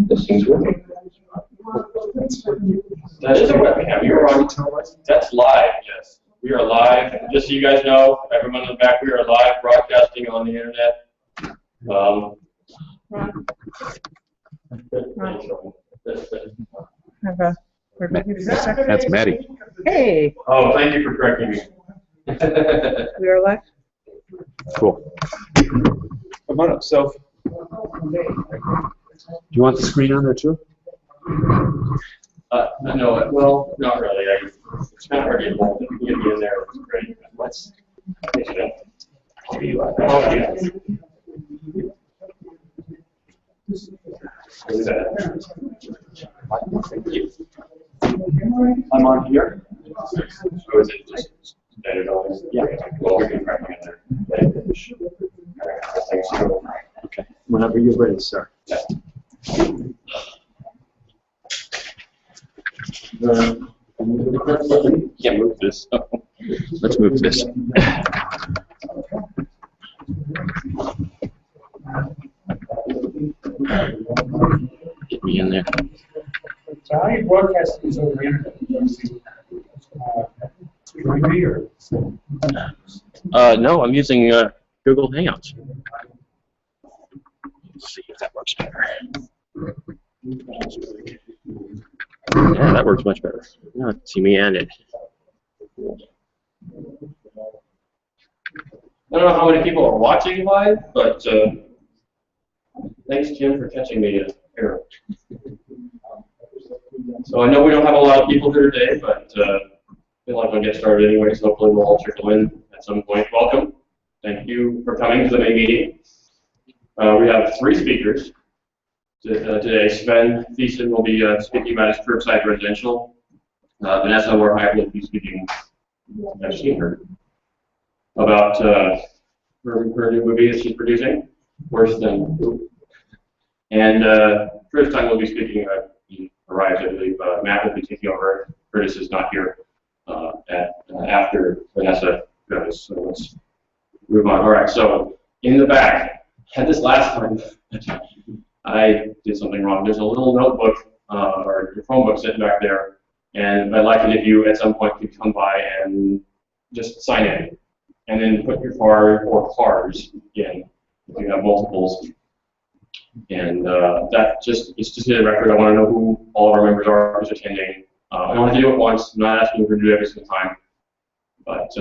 This thing's working. That is a webcam. You're on. That's live, yes. We are live. Just so you guys know, everyone in the back, we are live broadcasting on the internet. That's Maddie. Hey. Oh, thank you for correcting me. We are live. Cool. Come on up, Soph. Do you want the screen on there too? No, well, not really. It's kind of hard to get me in there. It's great. Let's. Oh, yeah. I'm on here. Or is it just standard on? Yeah. Well, we can crack in there. Okay. Whenever you're ready, sir. Yeah. Can't move this. Let's move this. Get me in there. So how do you broadcast these over the internet? No, I'm using Google Hangouts. Let's see if that works better. Yeah, that works much better. Now, see me and it. I don't know how many people are watching live, but thanks, Jim, for catching me here. So I know we don't have a lot of people here today, but I feel like we'll get started anyway, so hopefully we'll all trickle in at some point. Welcome. Thank you for coming to the main meeting. We have 3 speakers today. Sven, Thesen will be speaking about his Curbside residential. Vanessa, Warheit will be speaking, I've seen her, about her new movie that she's producing, Worse Than Poop. And first time we'll be speaking, he arrives, I believe, Matt will be taking over. Curtis is not here after Vanessa goes, so let's move on. All right, so in the back, at this last time, I did something wrong. There's a little notebook or your phone book sitting back there, and I'd like it if you at some point could come by and just sign in, and then put your card or cards in if you have multiples. And that just is just a record. I want to know who all of our members are who's attending. I don't have to do it once. I'm not asking you to do it every single time, but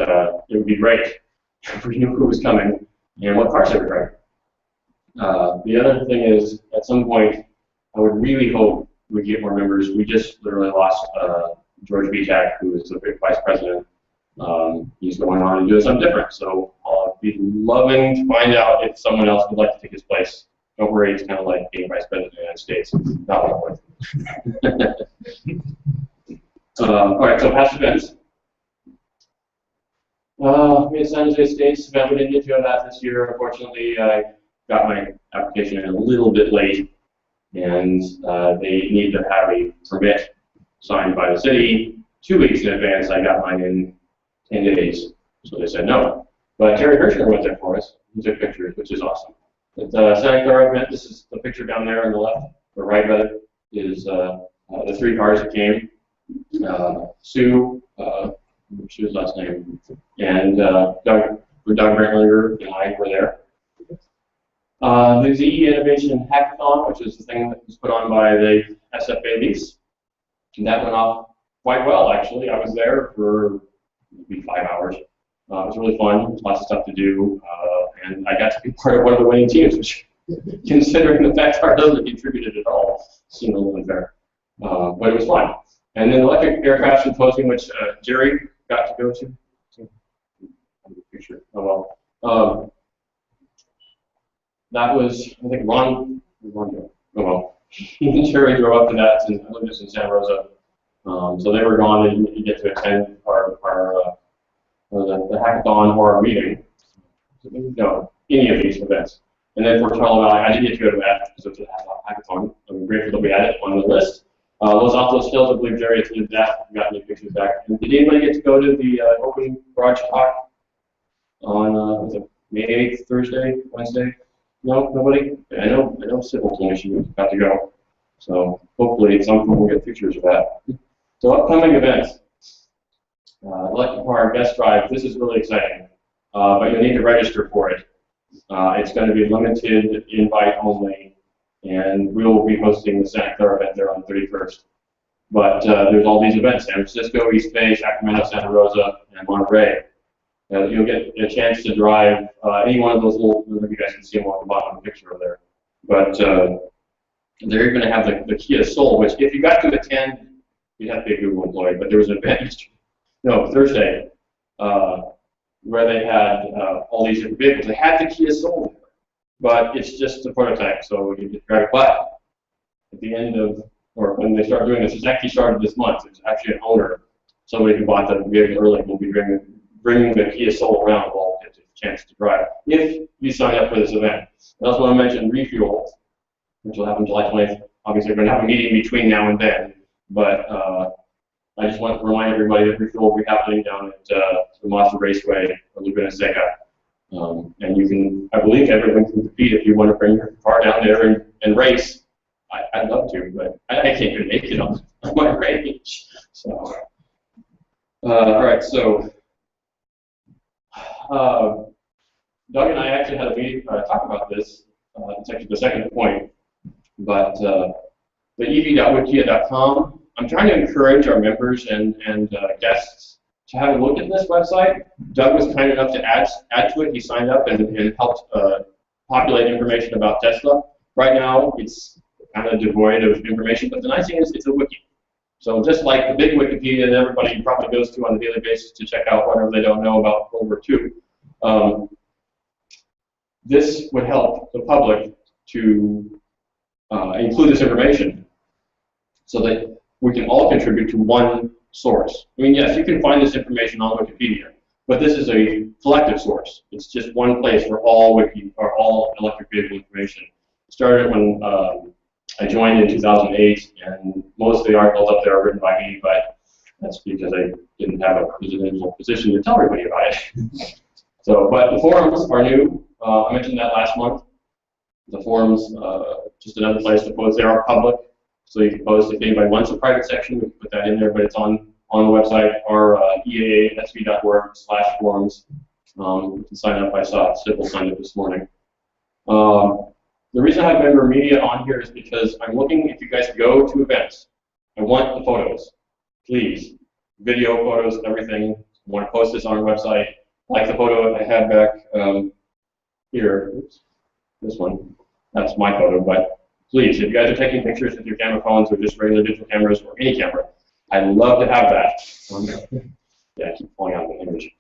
it would be great if we knew who was coming and what cards they were writing. The other thing is, at some point, I would really hope we get more members. We just literally lost George Vitak, who is the vice president. He's going on and doing something different. So I'll be loving to find out if someone else would like to take his place. Don't worry, it's kind of like being vice president of the United States. Not one all right, so past events. We had San Jose State's event. We didn't get to have that this year. Unfortunately, I got my application in a little bit late, and they need to have a permit signed by the city 2 weeks in advance. I got mine in 10 days, so they said no. But Terry Hirschner went there for us. we took pictures, which is awesome. At the Santa Clara event, this is the picture down there on the left, or right rather, is the 3 cars that came. Sue, what's his last name, and Doug Brantlinger and I were there. There's the E-Innovation Hackathon, which is the thing that was put on by the SFA lease. And that went off quite well, actually. I was there for maybe 5 hours. It was really fun, lots of stuff to do, and I got to be part of one of the winning teams, which, considering the fact our doesn't contributed at all, seemed a little unfair. But it was fun. And then the electric aircraft symposium, which Jerry got to go to. Picture. Oh well. That was, I think, Ron. Oh well. He and Jerry drove up to that. I lived in Santa Rosa, so they were gone. They didn't get to attend the hackathon or our meeting. No, any of these events. And then for Charlotte Valley, I didn't get to go to that because of the hackathon. I'm grateful that we had it on the list. Los Altos Stills, I believe Jerry attended that. Got any pictures back. And did anybody get to go to the open garage talk on was it May 8th, Thursday, Wednesday? No, nobody. I know Sybil told me she got to go. So hopefully someone will get pictures of that. So upcoming events. Electric car guest drive. This is really exciting, but you'll need to register for it. It's going to be limited invite only, and we will be hosting the Santa Clara event there on the 31st. But there's all these events: San Francisco, East Bay, Sacramento, Santa Rosa, and Monterey. You'll get a chance to drive any one of those little. Maybe you guys can see them on the bottom of the picture over there. But they're going to have the Kia Soul, which if you got to attend, you'd have to be a Google employee. But there was an event Thursday, where they had all these different vehicles. They had the Kia Soul, but it's just a prototype, so you just drive it. But at the end of, or when they start doing this, it's actually started this month. It's actually an owner, somebody who bought the vehicle early, will be bringing the Kia Soul around. Will get a chance to drive if you sign up for this event. I also want to mention Refuel, which will happen July 20th. Obviously, we're going to have a meeting between now and then, but I just want to remind everybody that Refuel will be happening down at the Mazda Raceway or Laguna Seca. And you can, I believe everyone can compete if you want to bring your car down there and race. I'd love to, but I can't even make it on my range. So, all right, so Doug and I actually had a meeting to talk about this. It's actually the second point, but the ev.wikia.com. I'm trying to encourage our members and guests to have a look at this website. Doug was kind enough to add to it. He signed up and helped populate information about Tesla. Right now, it's kind of devoid of information, but the nice thing is it's a wiki. So just like the big Wikipedia that everybody probably goes to on a daily basis to check out whatever they don't know about World War II, this would help the public to include this information so that we can all contribute to one source. I mean, yes, you can find this information on Wikipedia, but this is a collective source. It's just one place for all electric vehicle information. It started when I joined in 2008, and most of the articles up there are written by me, but that's because I didn't have a presidential position to tell everybody about it. So, but the forums are new. I mentioned that last month. The forums, just another place to post. They are public. So you can post if anybody wants a private section, we can put that in there, but it's on the website, or eaasv.org/forums. You can sign up. I saw Sybil signed up this morning. The reason I have member media on here is because I'm looking, if you guys go to events, I want the photos. Please, video, photos, everything. I want to post this on our website. Like the photo I had back here. Oops, this one. That's my photo, but please, if you guys are taking pictures with your camera phones or just regular digital cameras or any camera, I'd love to have that. Yeah, I keep falling out of the image.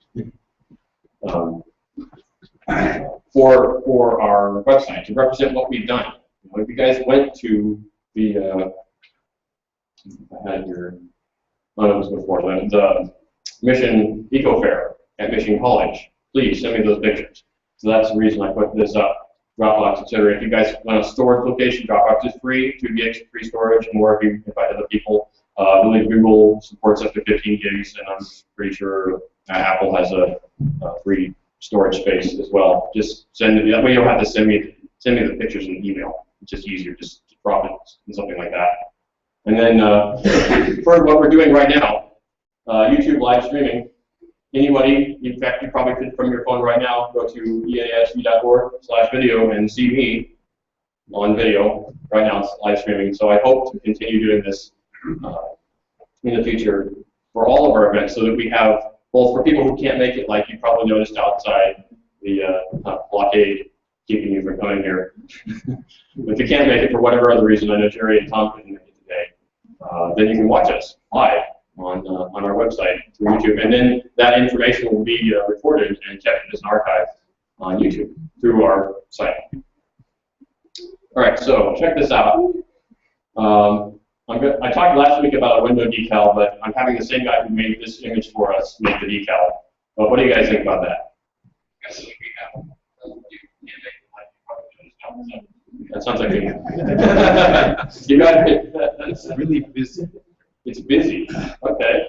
For our website, to represent what we've done. If you guys went to the, I had your, oh, it was before, the Mission Eco Fair at Mission College, please send me those pictures. So that's the reason I put this up. Dropbox, etc. If you guys want a storage location, Dropbox is free, 2 gigs free storage, and more if you invite other people. I believe Google supports up to 15 gigs, and I'm pretty sure Apple has a free storage space as well. Just send it. That way you don't have to send me the pictures in email. It's just easier, just to drop it in something like that. And then for what we're doing right now, YouTube live streaming. Anybody, in fact, you probably could from your phone right now go to easv.org/video and see me on video right now. It's live streaming. So I hope to continue doing this in the future for all of our events, so that we have both for people who can't make it, like you probably noticed outside the blockade keeping you from coming here. If you can't make it for whatever other reason, I know Jerry and Tom couldn't make it today, then you can watch us live on our website through YouTube, and then that information will be recorded and kept as an archive on YouTube through our site. All right, so check this out. I talked last week about a window decal, but I'm having the same guy who made this image for us make the decal. But what do you guys think about that? That sounds like you got it. It's really busy. It's busy. Okay.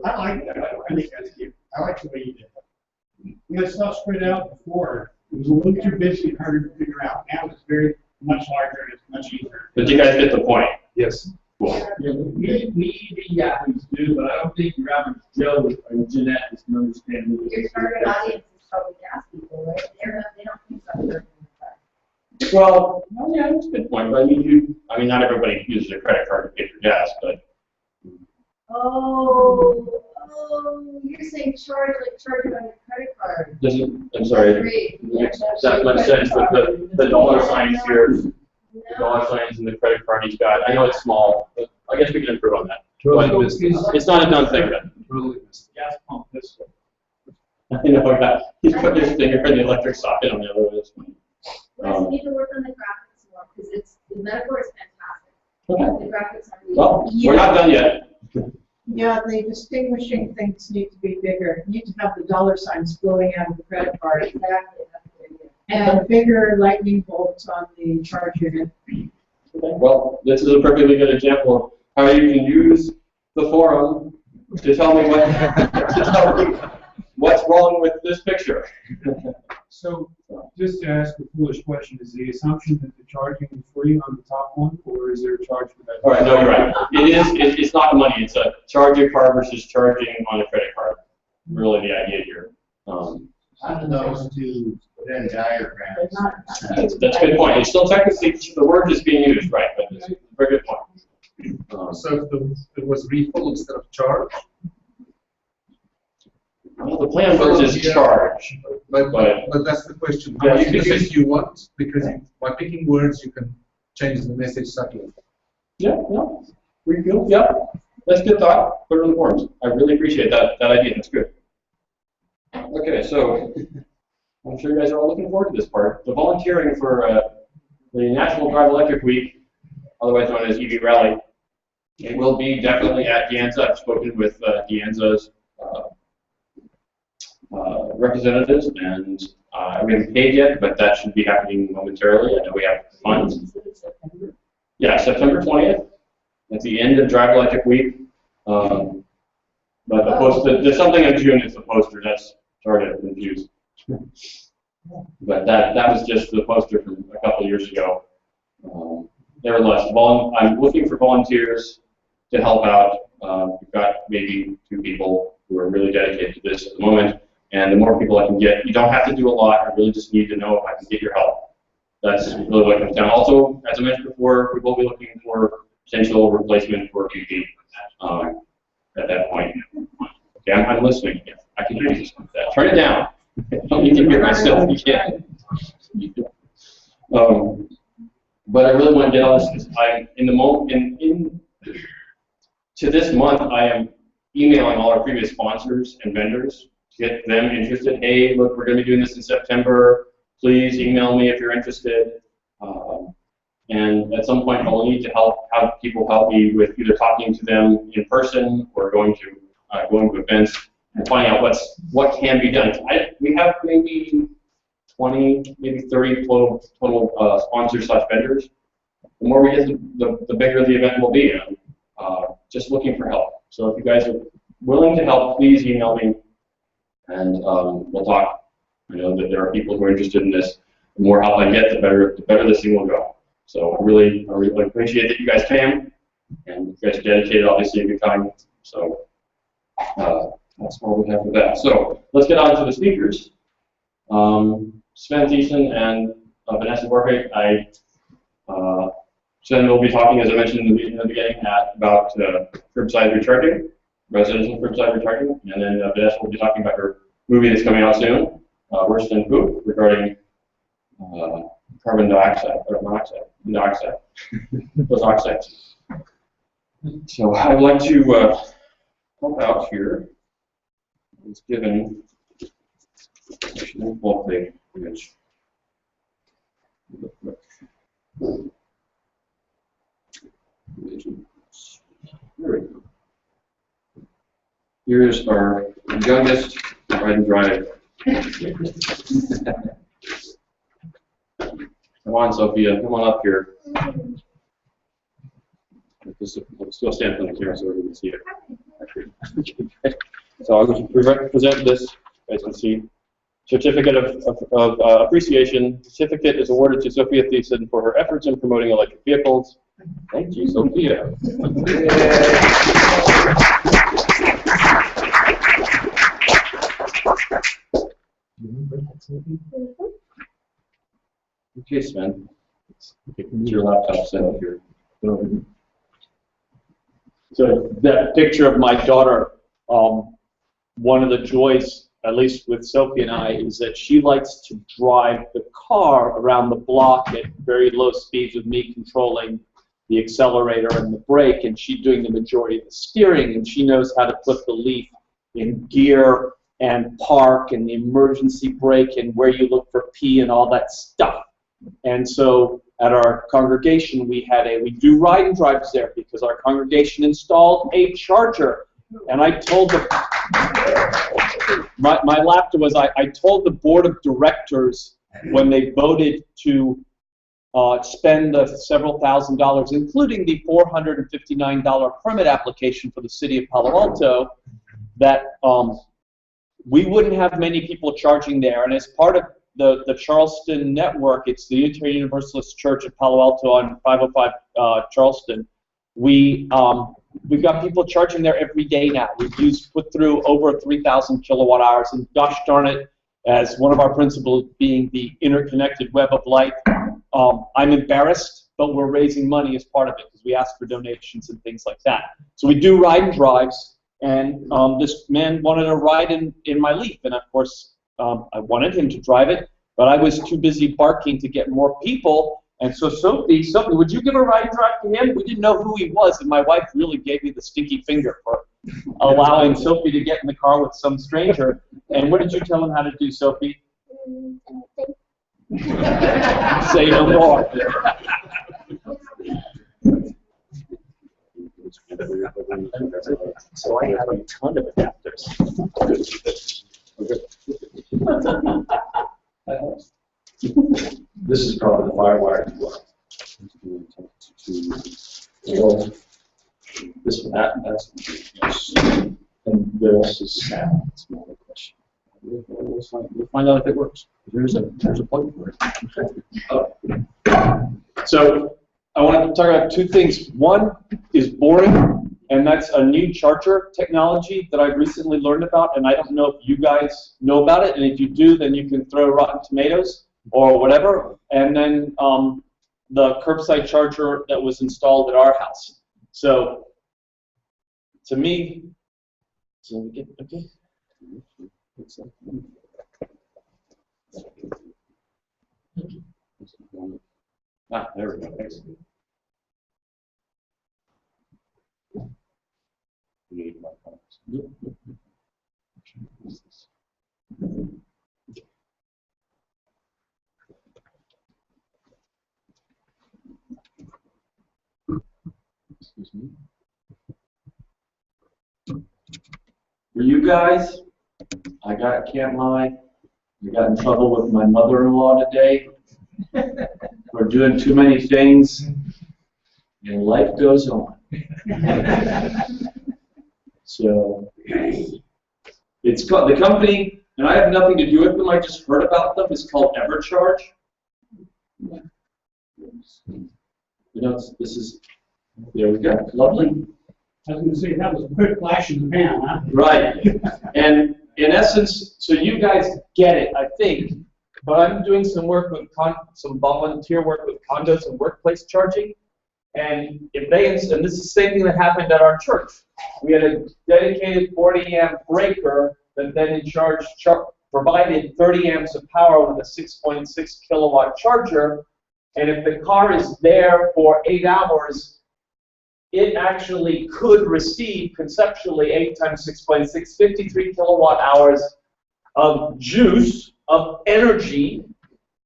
I like that. I think that's cute. I like the way you did it. You know, stuff spread out before. It was a little too busy and harder to figure out. Now it's very much larger and it's much easier. But you guys get the point. Yes. Cool. Yeah, we EV yahoos do, but I don't think your average Joe or Jeanette is going to understand what Your target audience is probably gas people, right? They don't think about it. Well, yeah, that's a good point. But I mean, not everybody uses a credit card to pay for gas, but. Oh, you're saying charge on your credit card. I'm sorry. Great. That much sense with the dollar signs here. The dollar signs and the credit card he's got. I know it's small, but I guess we can improve on that. Totally missed it. It's not a done thing then. Totally missed gas pump this way. I know that. He's put his finger in the electric socket on the other one. We need to work on the graphics more because the metaphor is fantastic. Okay. The graphics are really Well, we're not done yet. Yeah, the distinguishing things need to be bigger. You need to have the dollar signs flowing out of the credit card. exactly. That's the idea. And bigger lightning bolts on the charge unit. Okay. Well, this is a perfectly good example of how you can use the forum to tell me what's wrong with this picture. So, just to ask a foolish question, is the assumption that the charging is free on the top one, or is there a charge for that? All right, no, you're right. It's not money. It's a charge your card versus charging on a credit card. Really, the idea here. How do those two Venn diagrams? That's a good point. It's still technically the word is being used, right? But it's a very good point. So if it was refill instead of charge? Well, the plan versus charge. But that's the question. Yeah, How you much can usage use- you want? Because by picking words, you can change the message subtly. Yeah, no. Refill, yeah. That's good thought. Put it on the forums. I really appreciate that idea. That's good. Okay, so I'm sure you guys are all looking forward to this part. The volunteering for the National Drive Electric Week, otherwise known as EV Rally, it will be definitely at Deanza. I've spoken with Deanza's representatives, and we haven't paid yet, but that should be happening momentarily. I know we have funds. Yeah, September 20th. That's the end of Drive Electric Week. But the poster, there's something in June. It's the poster. That's sorry to confuse. But that was just the poster from a couple of years ago. Nevertheless, I'm looking for volunteers to help out. We've got maybe 2 people who are really dedicated to this at the moment. And the more people I can get, you don't have to do a lot. I really just need to know if I can get your help. That's really what it comes down. Also, as I mentioned before, we will be looking for potential replacement for PP at that point. Okay, I'm listening. I can hear you. Turn it down. I don't need to hear myself. You can't. But I really want to get on this because I'm in the moment. To this month, I am emailing all our previous sponsors and vendors to get them interested. Hey, look, we're going to be doing this in September. Please email me if you're interested. And at some point, I'll need to have people help me with either talking to them in person or going to events and finding out what can be done. We have maybe 20, maybe 30 total sponsors / vendors. The more we get, the bigger the event will be. Just looking for help. So if you guys are willing to help, please email me, and we'll talk I know that there are people who are interested in this. The more help I get, the better this thing will go. So I really appreciate that you guys came, and you guys are dedicated, obviously, of your time. So that's all we have for that. So let's get on to the speakers. Sven, Thesen, and Vanessa Warheit. Sven will be talking, as I mentioned in the beginning, about curbside recharging, residential curbside recharging, and then Vanessa will be talking about her movie that's coming out soon, Worse Than Poop, regarding carbon dioxide, or monoxide, those oxides. So I'd like to help out here. It's given, actually, pull up the image. There we go. Here's our youngest ride and drive. Come on, Sophia, come on up here. Still stand from the camera so we can see it. So I'll present this, as you can see. Certificate of Appreciation. Certificate is awarded to Sophia Thesen for her efforts in promoting electric vehicles. Thank you, Sophia. Okay, Sven. Get your laptop set up here. So that picture of my daughter, one of the joys, at least with Sophie and I, is that she likes to drive the car around the block at very low speeds with me controlling the accelerator and the brake, and she's doing the majority of the steering, and she knows how to put the Leaf in gear and park and the emergency brake and where you look for P and all that stuff. And so at our congregation, we do ride and drives there because our congregation installed a charger. And I told my laughter was I told the board of directors when they voted to spend the several $1,000s, including the $459 permit application for the city of Palo Alto, that we wouldn't have many people charging there. And as part of the Charleston network, it's the Unitarian Universalist Church of Palo Alto on 505 Charleston. We've got people charging there every day now. We've put through over 3,000 kilowatt hours, and gosh darn it, as one of our principles being the interconnected web of life, I'm embarrassed, but we're raising money as part of it because we ask for donations and things like that. So we do ride and drives, and this man wanted to ride in my Leaf, and of course I wanted him to drive it, but I was too busy barking to get more people. And so Sophie, would you give a ride and drive to him? We didn't know who he was, and my wife really gave me the stinky finger for allowing Sophie to get in the car with some stranger. And what did you tell him how to do, Sophie? Say no more. So I have a ton of adapters. This is probably the firewire. That's yes. And the rest is snap. It's not a question. We'll find out if it works. There's a plug for it. So I want to talk about two things. One is boring, and that's a new charger technology that I've recently learned about, and I don't know if you guys know about it, and if you do, then you can throw Rotten Tomatoes or whatever. And then the curbside charger that was installed at our house. So to me, so we get okay. There we go. Thanks. Excuse me. For you guys, can't lie, I got in trouble with my mother-in-law today for doing too many things, and life goes on. So it's called, the company and I have nothing to do with them, I just heard about them, is called EverCharge. You know, this is, there we go, lovely. I was gonna say, that was a quick flash in the pan, huh? Right. And in essence, so you guys get it, I think, but I'm doing some work with some volunteer work with condos and workplace charging. And if they, and this is the same thing that happened at our church. We had a dedicated 40 amp breaker that then in charge provided 30 amps of power with a 6.6 kilowatt charger. And if the car is there for 8 hours, it actually could receive conceptually 8 times 6.6, 53 kilowatt hours of juice, of energy,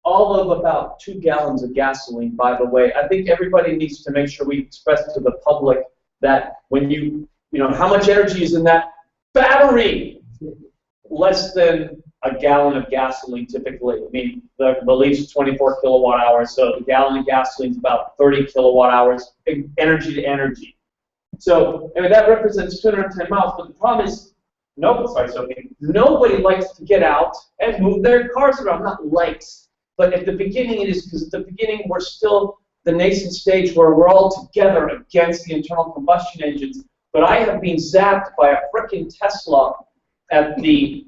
all of about 2 gallons of gasoline, by the way. I think everybody needs to make sure we express to the public that when you know, how much energy is in that battery? Less than a gallon of gasoline typically. I mean, the Leafs is 24 kilowatt hours, so the gallon of gasoline is about 30 kilowatt hours, energy to energy. So, I mean, that represents 210 miles, but the problem is, nobody likes to get out and move their cars around, not likes. But at the beginning it is, because at the beginning we're still the nascent stage where we're all together against the internal combustion engines. But I have been zapped by a frickin' Tesla at the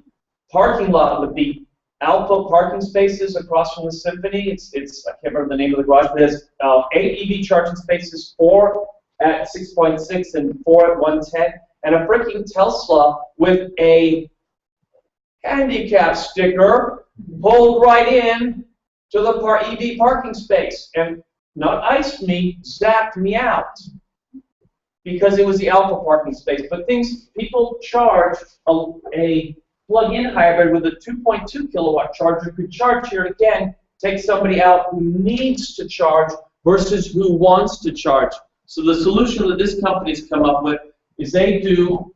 parking lot with the Alpha parking spaces across from the Symphony. It's I can't remember the name of the garage, but it has 8 EV charging spaces, 4 at 6.6 and 4 at 110, and a freaking Tesla with a handicap sticker pulled right in to the EV parking space, and not iced me, zapped me out because it was the Alpha parking space. But people charge a plug-in hybrid with a 2.2 kilowatt charger could charge here again, take somebody out who needs to charge versus who wants to charge. So the solution that this company's come up with is they do,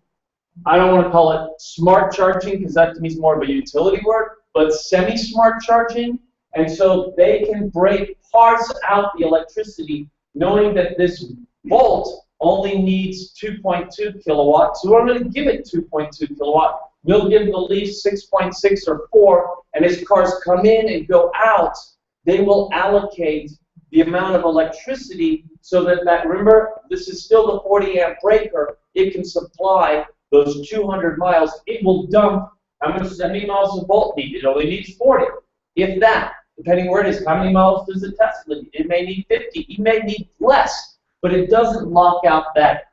I don't want to call it smart charging because that to me is more of a utility word, but semi-smart charging. And so they can parse out the electricity knowing that this Volt only needs 2.2 kilowatts. So we're going to give it 2.2 kilowatt. We'll give the Leaf 6.6 or 4, and as cars come in and go out, they will allocate the amount of electricity so that remember, this is still the 40 amp breaker. It can supply those 200 miles. It will dump, how many miles does a Volt need? It only needs 40, if that, depending where it is. How many miles does a Tesla need? It may need 50. It may need less, but it doesn't lock out that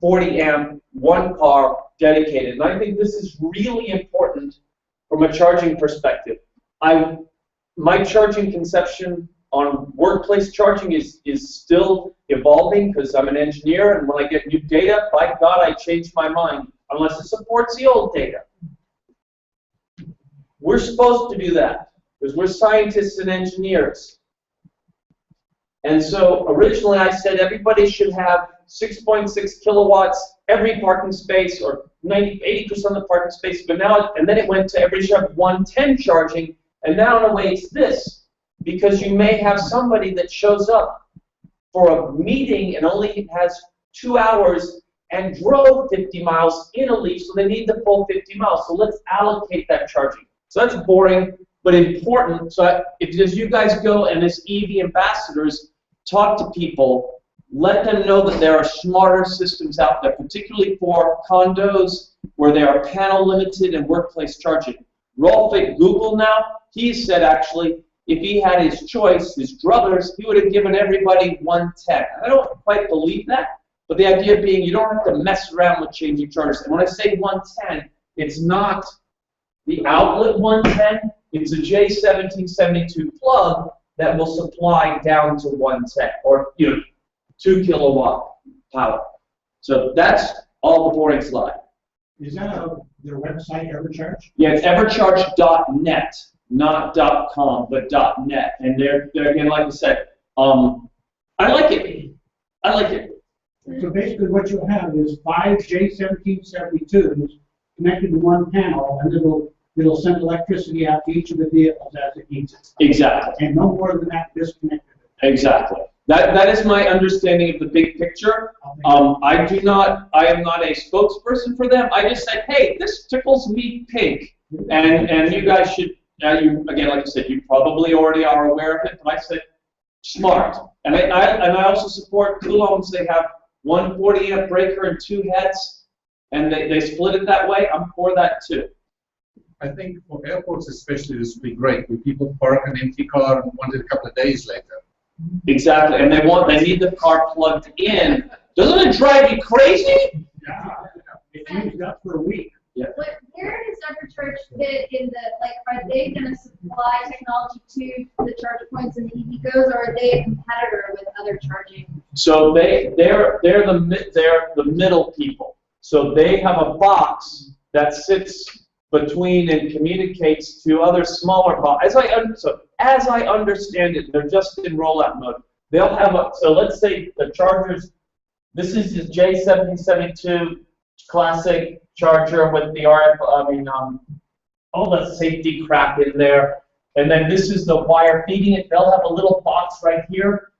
40 amp, one car dedicated. And I think this is really important from a charging perspective. My charging conception on workplace charging is still evolving because I'm an engineer, and when I get new data, by God, I change my mind, unless it supports the old data. We're supposed to do that because we're scientists and engineers. And so originally I said everybody should have 6.6 kilowatts every parking space, or 80% of the parking space. But now, and then it went to everybody should have 110 charging. And now in a way it's this, because you may have somebody that shows up for a meeting and only has 2 hours and drove 50 miles in a Leaf, so they need the full 50 miles. So let's allocate that charging. So that's boring, but important. So as you guys go and as EV ambassadors, talk to people, let them know that there are smarter systems out there, particularly for condos where they are panel limited and workplace charging. Rolf at Google now, he said actually, if he had his choice, his druthers, he would have given everybody 110. I don't quite believe that, but the idea being you don't have to mess around with changing chargers. And when I say 110, it's not the outlet 110, it's a J1772 plug that will supply down to 110, or 2 kilowatt power. So that's all the boring slide. Is that their website, EverCharge? Yeah, it's evercharge.net, not .com, but .net. And they're again, like I said, I like it. I like it. So basically what you'll have is 5 J1772s connected to one panel, and it'll send electricity out to each of the vehicles as it needs it. Exactly. And no more than that disconnected. Exactly. That is my understanding of the big picture. I am not a spokesperson for them. I just said, hey, this tickles me pink. And you guys should, again, like I said, you probably already are aware of it, but I said smart. And I also support Coulombs. They have one 40-amp breaker and 2 heads, and they split it that way. I'm for that too. I think for airports especially, this would be great. When people park an empty car and want it a couple of days later. Exactly, and they need the car plugged in. Doesn't it drive you crazy? Yeah, it's used up for a week. Yeah. Where does Dr. Church fit in the, like, are they going to supply technology to the charge points and the EVGos, or are they a competitor with other charging? So they're the middle people. So they have a box that sits between and communicates to other smaller boxes. As I understand it, they're just in rollout mode. They'll have so let's say the chargers. This is the J7072 classic charger with the RF. All the safety crap in there. And then this is the wire feeding it. They'll have a little box right here,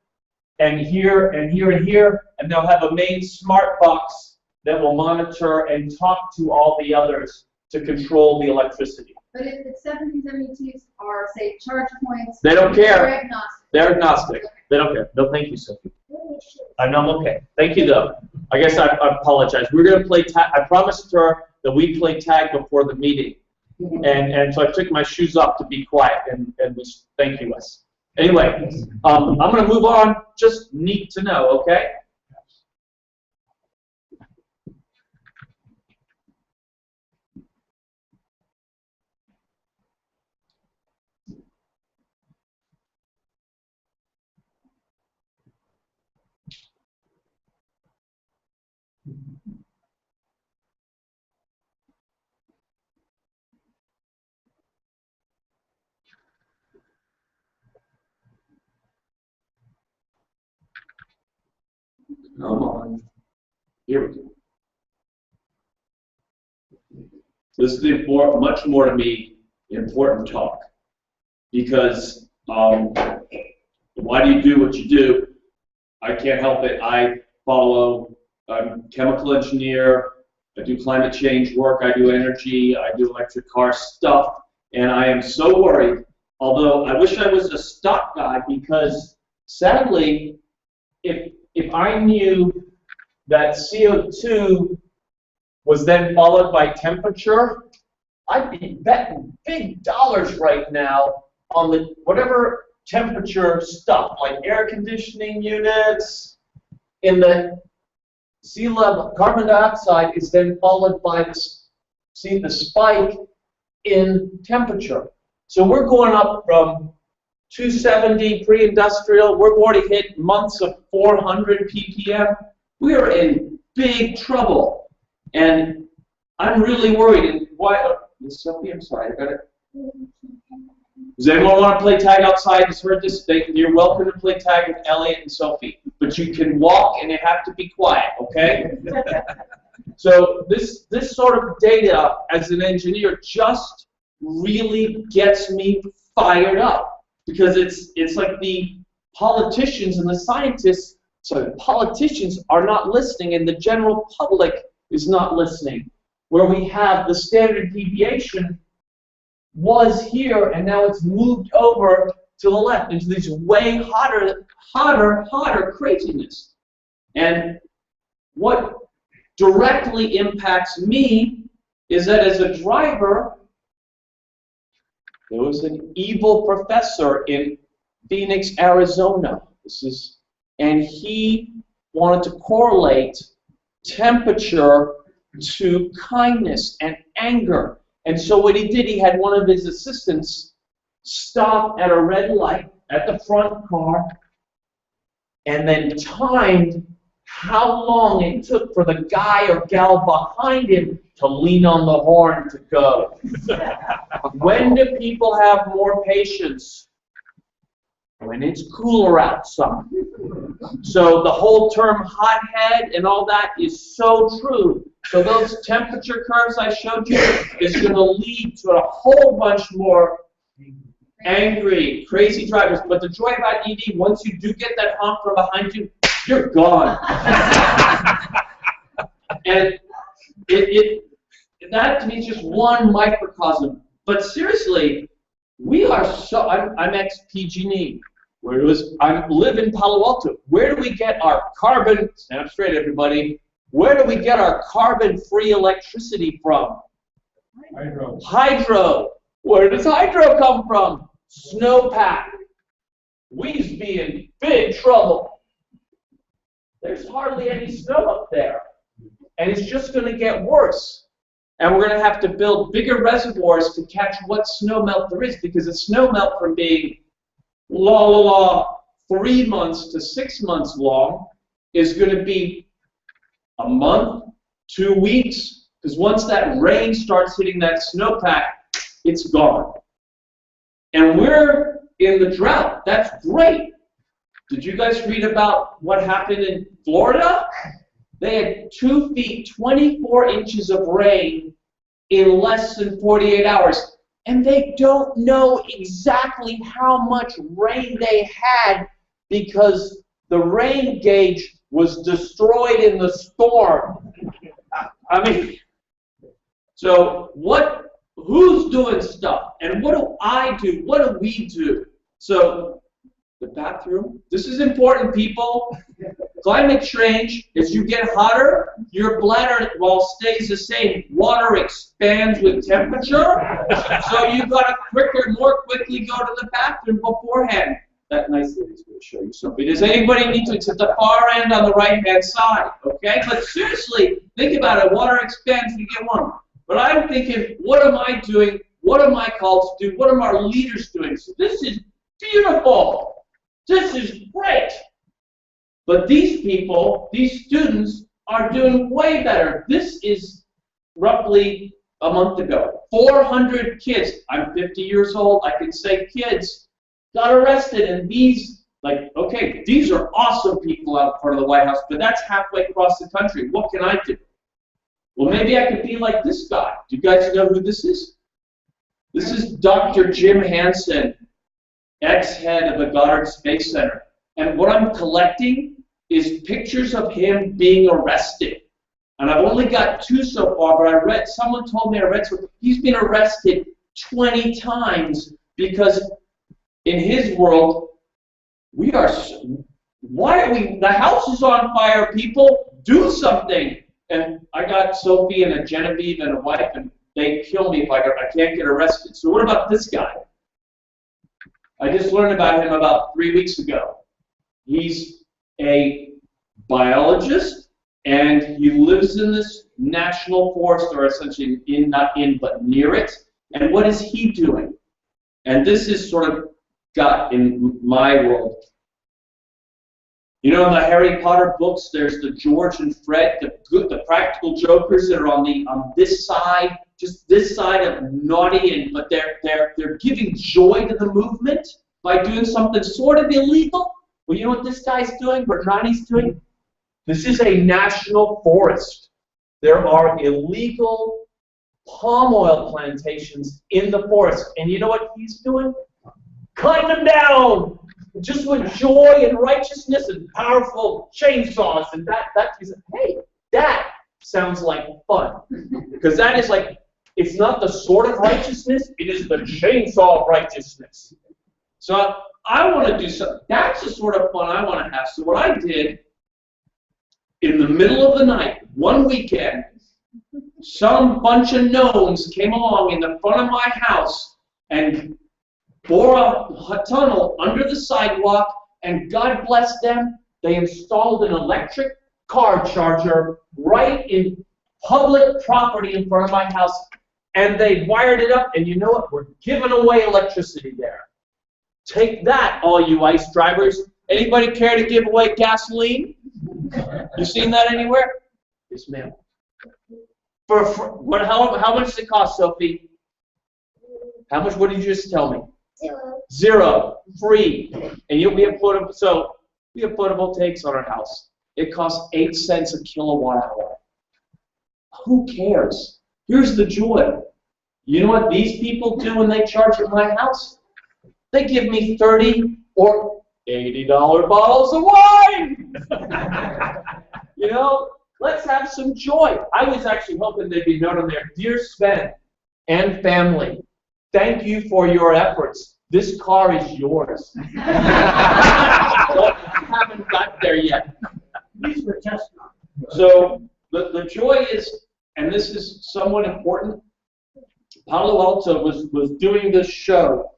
and here, and here, and here, and they'll have a main smart box that will monitor and talk to all the others to control the electricity. But if the 1772s are, say, charge points, They don't care. they're agnostic. They're agnostic. They don't care. No, thank you, Sophie. I know I'm okay. Thank you, though. I guess I apologize. We're going to play tag. I promised her that we play tag before the meeting. And so I took my shoes off to be quiet, and thank you, Wes. Anyway, I'm going to move on. Just neat to know, okay? Come on. Here we go. This is much more to me important talk, because why do you do what you do? I can't help it. I'm a chemical engineer. I do climate change work. I do energy. I do electric car stuff, and I am so worried. Although I wish I was a stock guy, because sadly, if I knew that CO2 was then followed by temperature, I'd be betting big dollars right now on the whatever temperature stuff, like air conditioning units. In the sea level, carbon dioxide is then followed by the spike in temperature. So we're going up from 270 pre-industrial. We've already hit months of 400 ppm. We are in big trouble, and I'm really worried. And why? Sophie, I'm sorry, I got it. Does anyone want to play tag outside? Just heard this. You're welcome to play tag with Elliot and Sophie, but you can walk and you have to be quiet, okay? So this sort of data as an engineer just really gets me fired up, because it's like the politicians and the scientists. So the politicians are not listening, and the general public is not listening. Where we have the standard deviation was here, and now it's moved over to the left into these way hotter craziness. And what directly impacts me is that as a driver, there was an evil professor in Phoenix, Arizona. And he wanted to correlate temperature to kindness and anger. And so what he did, he had one of his assistants stop at a red light at the front car and then timed how long it took for the guy or gal behind him to lean on the horn to go. When do people have more patience? When it's cooler outside. So the whole term hothead and all that is so true. So those temperature curves I showed you is going to lead to a whole bunch more angry, crazy drivers. But the joy about EV, once you do get that honk from behind you, you're gone. And that to me is just one microcosm. But seriously, we are so, I'm ex-PG&E. Where it was, I live in Palo Alto. Where do we get our carbon, stand up straight everybody, where do we get our carbon-free electricity from? Hydro. Hydro. Where does hydro come from? Snowpack. We'd be in big trouble. There's hardly any snow up there. And it's just going to get worse. And we're going to have to build bigger reservoirs to catch what snow melt there is, because the snow melt from being 3 months to 6 months long is going to be a month, 2 weeks, because once that rain starts hitting that snowpack, it's gone. And we're in the drought. That's great. Did you guys read about what happened in Florida? They had 2 feet, 24 inches of rain in less than 48 hours. And they don't know exactly how much rain they had because the rain gauge was destroyed in the storm. I mean, so who's doing stuff? And what do I do? What do we do? So the bathroom, this is important, people. Climate change, as you get hotter, your bladder, stays the same. Water expands with temperature, so you've got to more quickly go to the bathroom beforehand. That nice lady's going to show you something. Does anybody need to? It's at the far end on the right-hand side, okay? But seriously, think about it. Water expands when you get warm. But I'm thinking, what am I doing? What are my cults doing? What are our leaders doing? So this is beautiful. This is great. But these people, these students, are doing way better. This is roughly a month ago. 400 kids, I'm 50 years old, I can say kids, got arrested. And these, okay, these are awesome people out in front of the White House, but that's halfway across the country. What can I do? Well, maybe I could be like this guy. Do you guys know who this is? This is Dr. Jim Hansen, ex-head of the Goddard Space Center. And what I'm collecting is pictures of him being arrested. And I've only got 2 so far, but someone told me I read something. He's been arrested 20 times because in his world, why are we, the house is on fire, people, do something. And I got Sophie and a Genevieve and a wife, and they kill me if I can't get arrested. So what about this guy? I just learned about him about 3 weeks ago. He's a biologist, and he lives in this national forest, or essentially not in, but near it. And what is he doing? And this is sort of got in my world. You know, in the Harry Potter books, there's the George and Fred, the practical jokers that are on this side, just this side of naughty, but they're giving joy to the movement by doing something sort of illegal. Well, you know what this guy's doing, Bernardi's doing? This is a national forest. There are illegal palm oil plantations in the forest. And you know what he's doing? Cutting them down! Just with joy and righteousness and powerful chainsaws. And he's like, hey, that sounds like fun. Because that is it's not the sort of righteousness, it is the chainsaw of righteousness. So I want to do something. That's the sort of fun I want to have. So what I did, in the middle of the night, one weekend, some bunch of gnomes came along in the front of my house and bore a tunnel under the sidewalk, and God bless them, they installed an electric car charger right in public property in front of my house, and they wired it up, and you know what? We're giving away electricity there. Take that, all you ICE drivers. Anybody care to give away gasoline? You seen that anywhere? Yes, ma'am. How much does it cost, Sophie? How much? What did you just tell me? 0. 0. Free. And we have photovoltaics on our house. It costs 8 cents a kilowatt hour. Who cares? Here's the joy. You know what these people do when they charge at my house? They give me $30 or $80 bottles of wine. You know, let's have some joy. I was actually hoping there'd be a note on there, dear Sven and family, thank you for your efforts. This car is yours. Well, I haven't got there yet. These were test runs. So the joy is, and this is somewhat important, Palo Alto was doing this show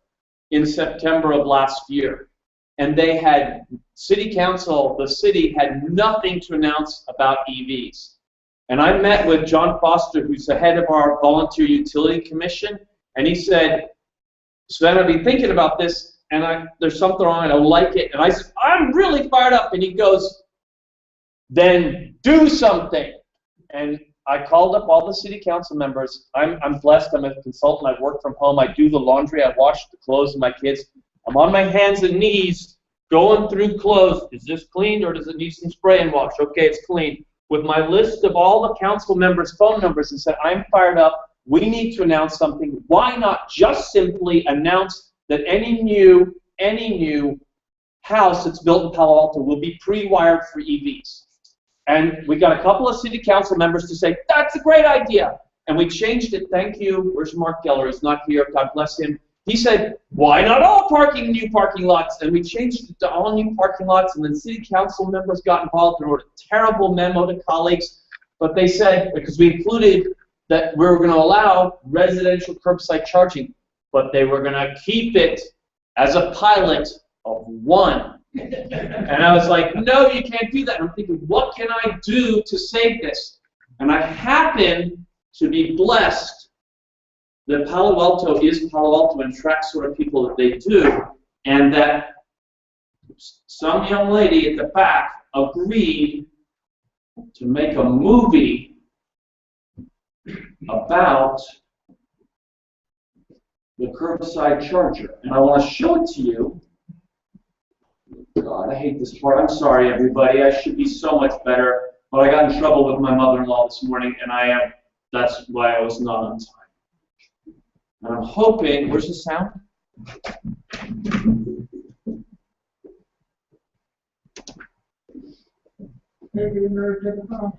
in September of last year, and they had city council, the city had nothing to announce about EVs. And I met with John Foster, who's the head of our Volunteer Utility Commission, and he said, Sven, I've been thinking about this, and there's something wrong, I don't like it. And I said, I'm really fired up. And he goes, then do something. And I called up all the city council members. I'm blessed. I'm a consultant. I work from home. I do the laundry. I wash the clothes of my kids. I'm on my hands and knees going through clothes. Is this clean or does it need some spray and wash? Okay, it's clean. With my list of all the council members' phone numbers and said, I'm fired up. We need to announce something. Why not just simply announce that any new house that's built in Palo Alto will be pre-wired for EVs? And we got a couple of city council members to say, that's a great idea. And we changed it. Thank you. Where's Mark Geller? He's not here. God bless him. He said, why not all new parking lots? And we changed it to all new parking lots. And then city council members got involved and wrote a terrible memo to colleagues. But they said, because we included that we were going to allow residential curbside charging, but they were going to keep it as a pilot of one. And I was like, no, you can't do that. And I'm thinking, what can I do to save this? And I happen to be blessed that Palo Alto is Palo Alto and tracks sort of people that they do, and that some young lady at the back agreed to make a movie about the curbside charger. And I want to show it to you. God, I hate this part. I'm sorry, everybody. I should be so much better. But I got in trouble with my mother-in-law this morning, and that's why I was not on time. And I'm hoping, where's the sound? Maybe you moved to the phone.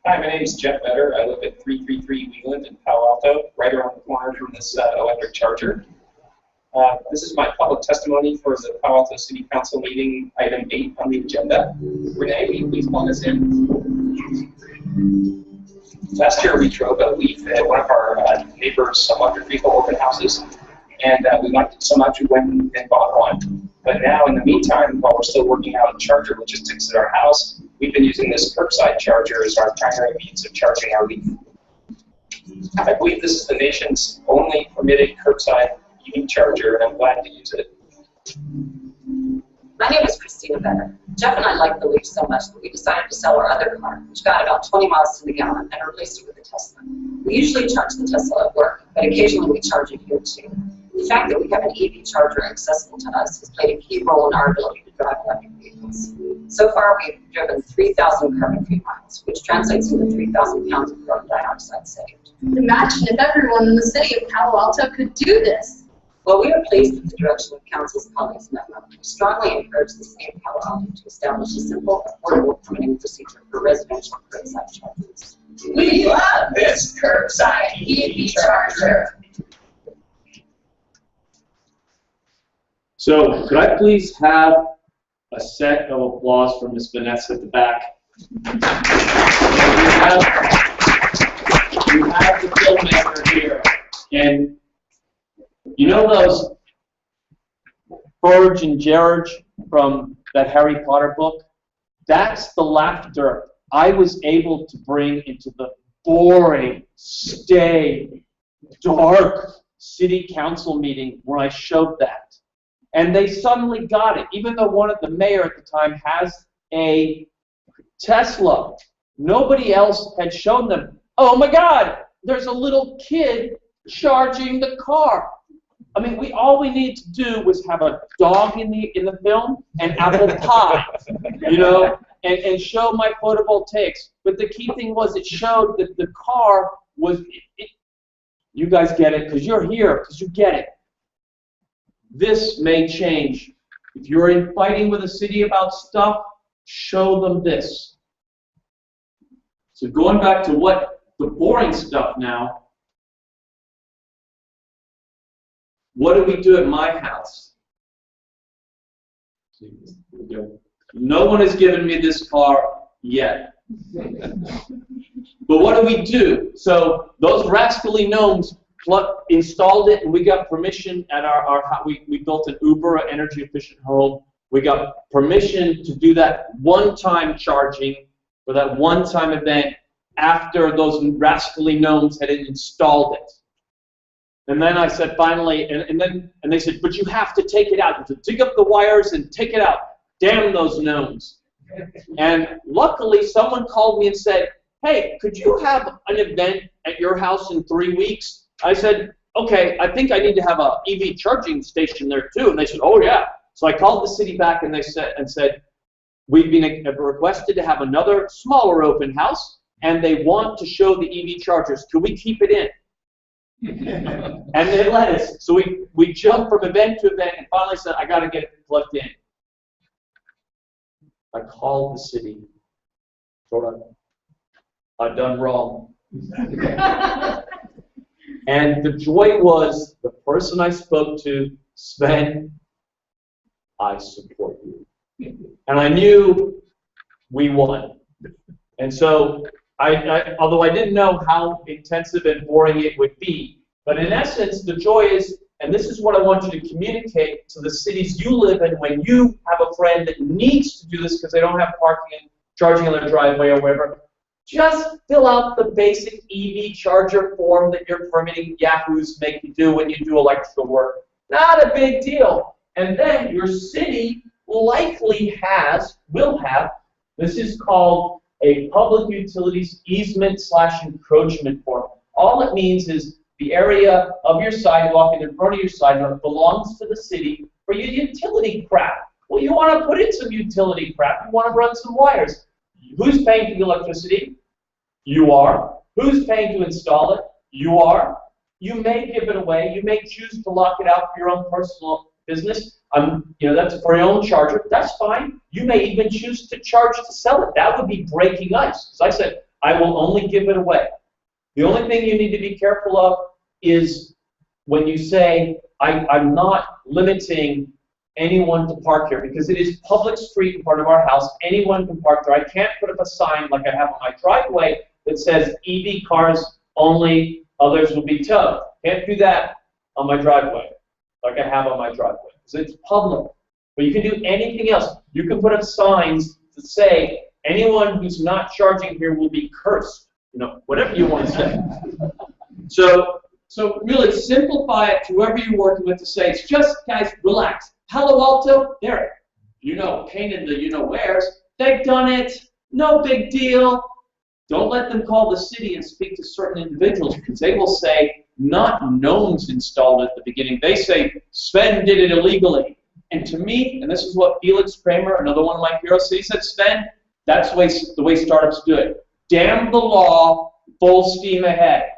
Hi, my name is Jeff Vetter. I live at 333 Wheeland in Palo Alto, right around the corner from this electric charger. This is my public testimony for the Palo Alto City Council meeting, item 8 on the agenda. Renee, will you please plug us in? Last year we drove a Leaf at one of our neighbors' electric vehicle open houses, and we liked it so much we went and bought one. But now, in the meantime, while we're still working out charger logistics at our house, we've been using this curbside charger as our primary means of charging our Leaf. I believe this is the nation's only permitted curbside EV charger, and I'm glad to use it. My name is Christina Vetter. Jeff and I like the Leaf so much that we decided to sell our other car, which got about 20 miles to the gallon, and replaced it with a Tesla. We usually charge the Tesla at work, but occasionally we charge it here too. The fact that we have an EV charger accessible to us has played a key role in our ability to drive electric vehicles. So far, we've driven 3,000 carbon-free miles, which translates into 3,000 pounds of carbon dioxide saved. Imagine if everyone in the city of Palo Alto could do this. Well, we are pleased with the direction of Council's colleagues memo. We strongly encourage the city of Palo Alto to establish a simple, affordable permitting procedure for residential curbside chargers. We love this curbside EV charger. So, could I please have a set of applause for Miss Vanessa at the back? We have the filmmaker here, and you know those Forge and George from that Harry Potter book? That's the laughter I was able to bring into the boring, stay, dark city council meeting where I showed that. And they suddenly got it, even though the mayor at the time has a Tesla. Nobody else had shown them, oh my God, there's a little kid charging the car. I mean, all we need to do was have a dog in the film and apple pie, you know, and show my photovoltaics. But the key thing was it showed that the car was, you guys get it because you're here, because you get it. This may change. If you're fighting with the city about stuff, show them this. So going back to what the boring stuff now, what do we do at my house? No one has given me this car yet. But what do we do? So those rascally gnomes installed it, and we got permission at we built an Uber, an energy efficient home. We got permission to do that one-time charging for that one-time event after those rascally gnomes had installed it. And then I said, finally, and they said, but you have to take it out. You have to dig up the wires and take it out. Damn those gnomes. And luckily, someone called me and said, hey, could you have an event at your house in 3 weeks? I said, okay, I think I need to have a EV charging station there too. And they said, oh yeah. So I called the city back and they said, we've been requested to have another smaller open house, and they want to show the EV chargers. Could we keep it in? And they let us. So we jumped from event to event and finally said, I got to get it plugged in. I called the city. I've done wrong. And the joy was the person I spoke to, Sven, I support you. And I knew we won. And so, although I didn't know how intensive and boring it would be, but in essence, the joy is, and this is what I want you to communicate to the cities you live in when you have a friend that needs to do this because they don't have parking and charging on their driveway or wherever. Just fill out the basic EV charger form that your permitting yahoos make you do when you do electrical work. Not a big deal. And then your city likely will have, this is called a public utilities easement/encroachment form. All it means is the area of your sidewalk and in front of your sidewalk belongs to the city for your utility crap. Well, you want to put in some utility crap. You want to run some wires. Who's paying for the electricity? You are. Who's paying to install it? You are. You may give it away. You may choose to lock it out for your own personal business. That's for your own charger. That's fine. You may even choose to charge to sell it. That would be breaking ice. Because I said, I will only give it away. The only thing you need to be careful of is when you say, I'm not limiting anyone to park here, because it is public street in front of our house. Anyone can park there. I can't put up a sign like I have on my driveway that says EV cars only, others will be towed. Can't do that on my driveway like I have on my driveway, because it's public. But you can do anything else. You can put up signs that say, anyone who's not charging here will be cursed. Whatever you want to say. So really simplify it to whoever you're working with to say, it's just, guys, relax. Palo Alto, they're, pain in the you-know-wheres. They've done it. No big deal. Don't let them call the city and speak to certain individuals, because they will say, not gnomes installed at the beginning. They say, Sven did it illegally. And to me, and this is what Felix Kramer, another one of my heroes, said, he said, Sven, that's the way startups do it. Damn the law, full steam ahead.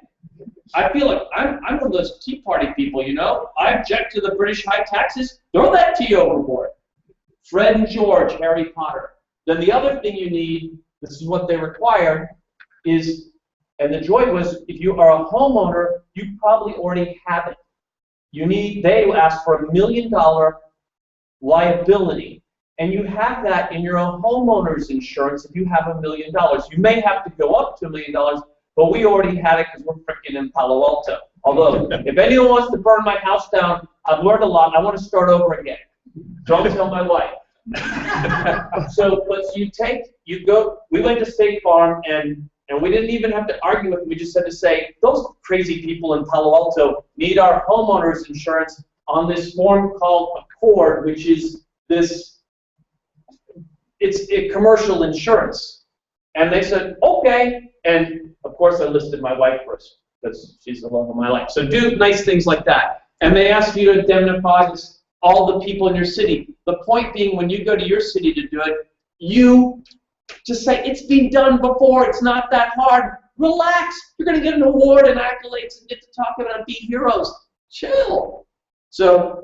I feel like I'm one of those Tea Party people, I object to the British high taxes. Throw that tea overboard. Fred and George, Harry Potter. Then the other thing you need, this is what they require, is, and the joy was, if you are a homeowner, you probably already have it. They ask for $1 million liability. And you have that in your own homeowner's insurance if you have $1 million. You may have to go up to $1 million, but we already had it because we're freaking in Palo Alto. Although, if anyone wants to burn my house down, I've learned a lot. I want to start over again. Don't tell my wife. We went to State Farm, and we didn't even have to argue with them. We just had to say, those crazy people in Palo Alto need our homeowner's insurance on this form called Accord, which is it's a commercial insurance. And they said, okay. And of course I listed my wife first. because she's the love of my life. So do nice things like that. And they ask you to indemnify all the people in your city. The point being, when you go to your city to do it, you just say, it's been done before, it's not that hard. Relax. You're going to get an award and accolades and get to talk about it and be heroes. Chill. So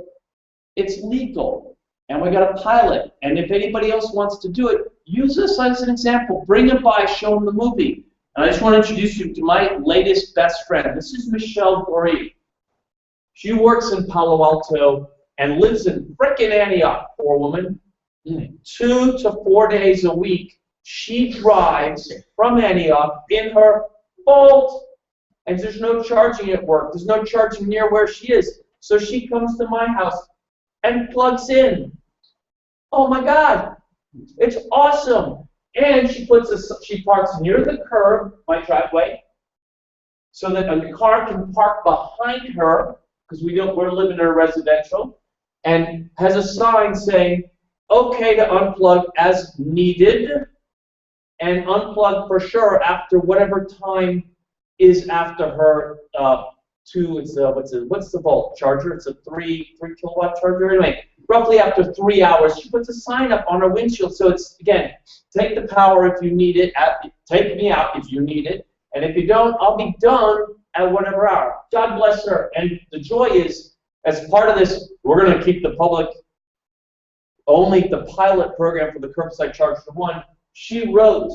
it's legal. And we got a pilot. And if anybody else wants to do it, use this as an example. Bring them by, show them the movie. And I just want to introduce you to my latest best friend. This is Michelle Gorey. She works in Palo Alto and lives in frickin' Antioch, poor woman. 2 to 4 days a week, she drives from Antioch in her Bolt. And there's no charging at work. There's no charging near where she is. So she comes to my house and plugs in. Oh my God, it's awesome. And she parks near the curb, my driveway, so that a car can park behind her, because we're living in a residential, and has a sign saying, okay to unplug as needed, and unplug for sure after whatever time is after her what's the volt charger? It's a 3 kilowatt charger. Anyway, roughly after 3 hours, she puts a sign up on her windshield. So it's, again, take the power if you need it, take me out if you need it, and if you don't, I'll be done at whatever hour. God bless her. And the joy is, as part of this, we're going to keep the public only the pilot program for the Curbside Charge for One. She wrote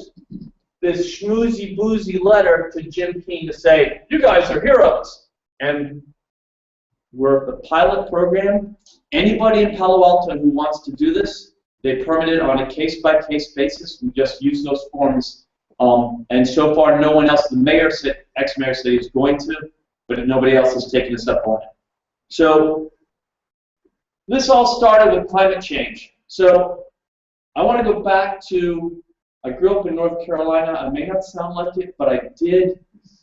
this schmoozy boozy letter to Jim Keene to say, you guys are heroes. And we're the pilot program. Anybody in Palo Alto who wants to do this, they permit it on a case-by-case basis. We just use those forms. And so far, no one else, the mayor said, ex-mayor said he was going to, but nobody else has taken us up on it. So this all started with climate change. So I want to go back to, I grew up in North Carolina. I may not sound like it, but I did.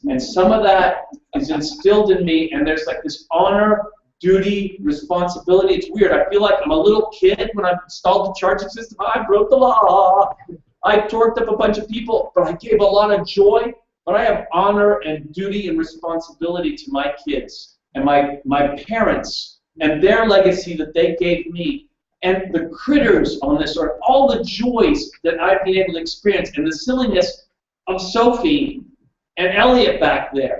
And some of that is instilled in me, and there's like this honor, duty, responsibility. It's weird. I feel like I'm a little kid when I've installed the charging system. I broke the law. I torqued up a bunch of people, but I gave a lot of joy. But I have honor and duty and responsibility to my kids and my parents and their legacy that they gave me. And the critters on this earth, all the joys that I've been able to experience, and the silliness of Sophie and Elliot back there.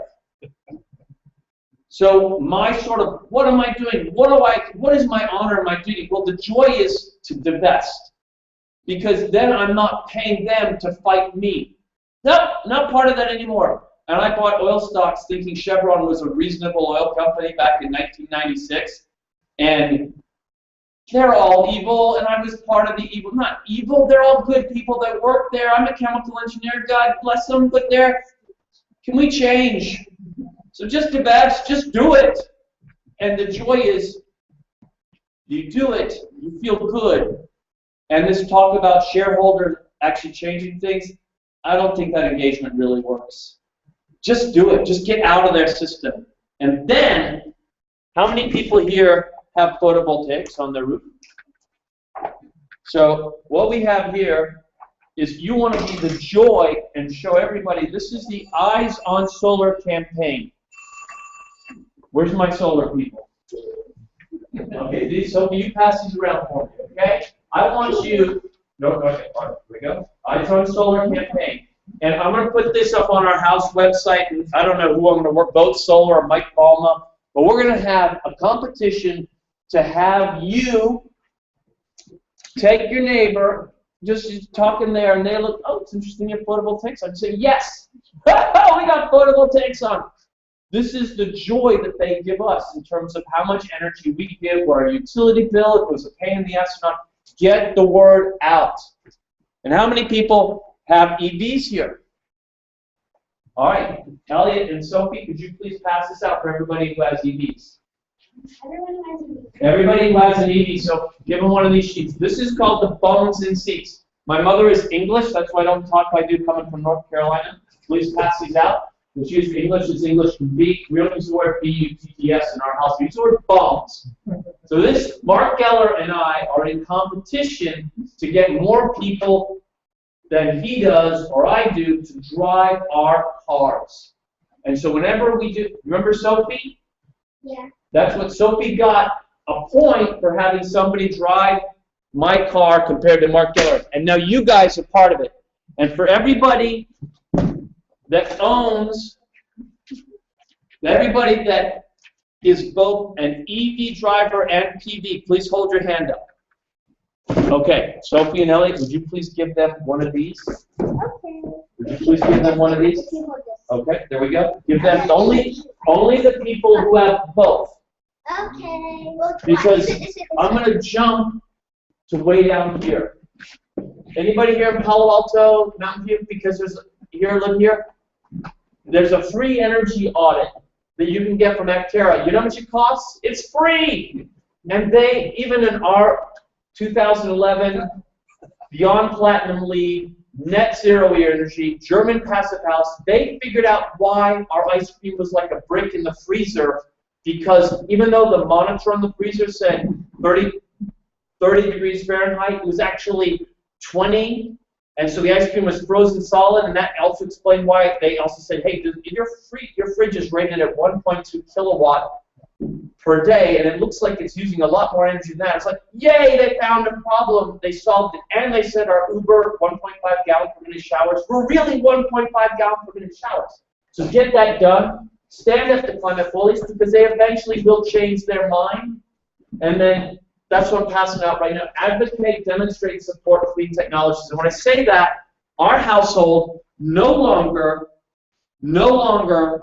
So my sort of, what am I doing? What is my honor and my duty? Well, the joy is to divest, because then I'm not paying them to fight me. Nope, not part of that anymore. And I bought oil stocks thinking Chevron was a reasonable oil company back in 1996, and they're all evil, and I was part of the evil. Not evil, they're all good people that work there. I'm a chemical engineer, God bless them, but can we change? So just divest, just do it. And the joy is, you do it, you feel good. And this talk about shareholders actually changing things, I don't think that engagement really works. Just do it, just get out of their system. And then, how many people here have photovoltaics on their roof? So what we have here is, you want to be the joy and show everybody, this is the Eyes on Solar campaign. Where's my solar people? Okay, so you pass these around for me, okay? I want you, okay, all right, here we go. Eyes on Solar campaign. And I'm going to put this up on our house website, and I don't know who I'm going to work, both Solar or Mike Palma, but we're going to have a competition to have you take your neighbor, just talking there, and they look, oh, it's interesting, you have photovoltaics. I'd say, yes, we got photovoltaics on. This is the joy that they give us in terms of how much energy we give, or a utility bill, it was a pain in the ass or not. Get the word out. And how many people have EVs here? All right, Elliot and Sophie, could you please pass this out for everybody who has EVs? Everyone has an EV. Everybody who has an EV, so give them one of these sheets. This is called the Bums in Seats. My mother is English, that's why I don't talk like I do coming from North Carolina. Please pass these out. When she uses English, it's English can be. We don't use the word B-U-T-T-S in our house. We use the word bums. So this, Mark Geller and I are in competition to get more people than he does or I do to drive our cars. And so whenever we do, remember Sophie? Yeah. That's what Sophie got a point for having somebody drive my car compared to Mark Geller. And now you guys are part of it. And for everybody that owns, everybody that is both an EV driver and PV, please hold your hand up. Okay, Sophie and Elliot, would you please give them one of these? Okay. Would you please give them one of these? Okay, there we go. Give them only the people who have both. Okay. Well, Because I'm going to jump to way down here. Anybody here in Palo Alto, Mountain View? Because there's live here. There's a free energy audit that you can get from Actera. You know how much it costs? It's free. And they, even in our 2011 Beyond Platinum League, Net Zero Energy, German Passive House, they figured out why our ice cream was like a brick in the freezer, because even though the monitor on the freezer said 30 degrees Fahrenheit, it was actually 20, and so the ice cream was frozen solid, and that also explained why they also said, hey, your fridge is rated at 1.2 kilowatt per day, and it looks like it's using a lot more energy than that. It's like, yay, they found a problem. They solved it. And they said our Uber 1.5 gallon per minute showers were really 1.5 gallon per minute showers. So get that done. Stand up to climate bullies, because they eventually will change their mind. And then that's what I'm passing out right now. Advocate, demonstrate, support clean technologies. And when I say that, our household no longer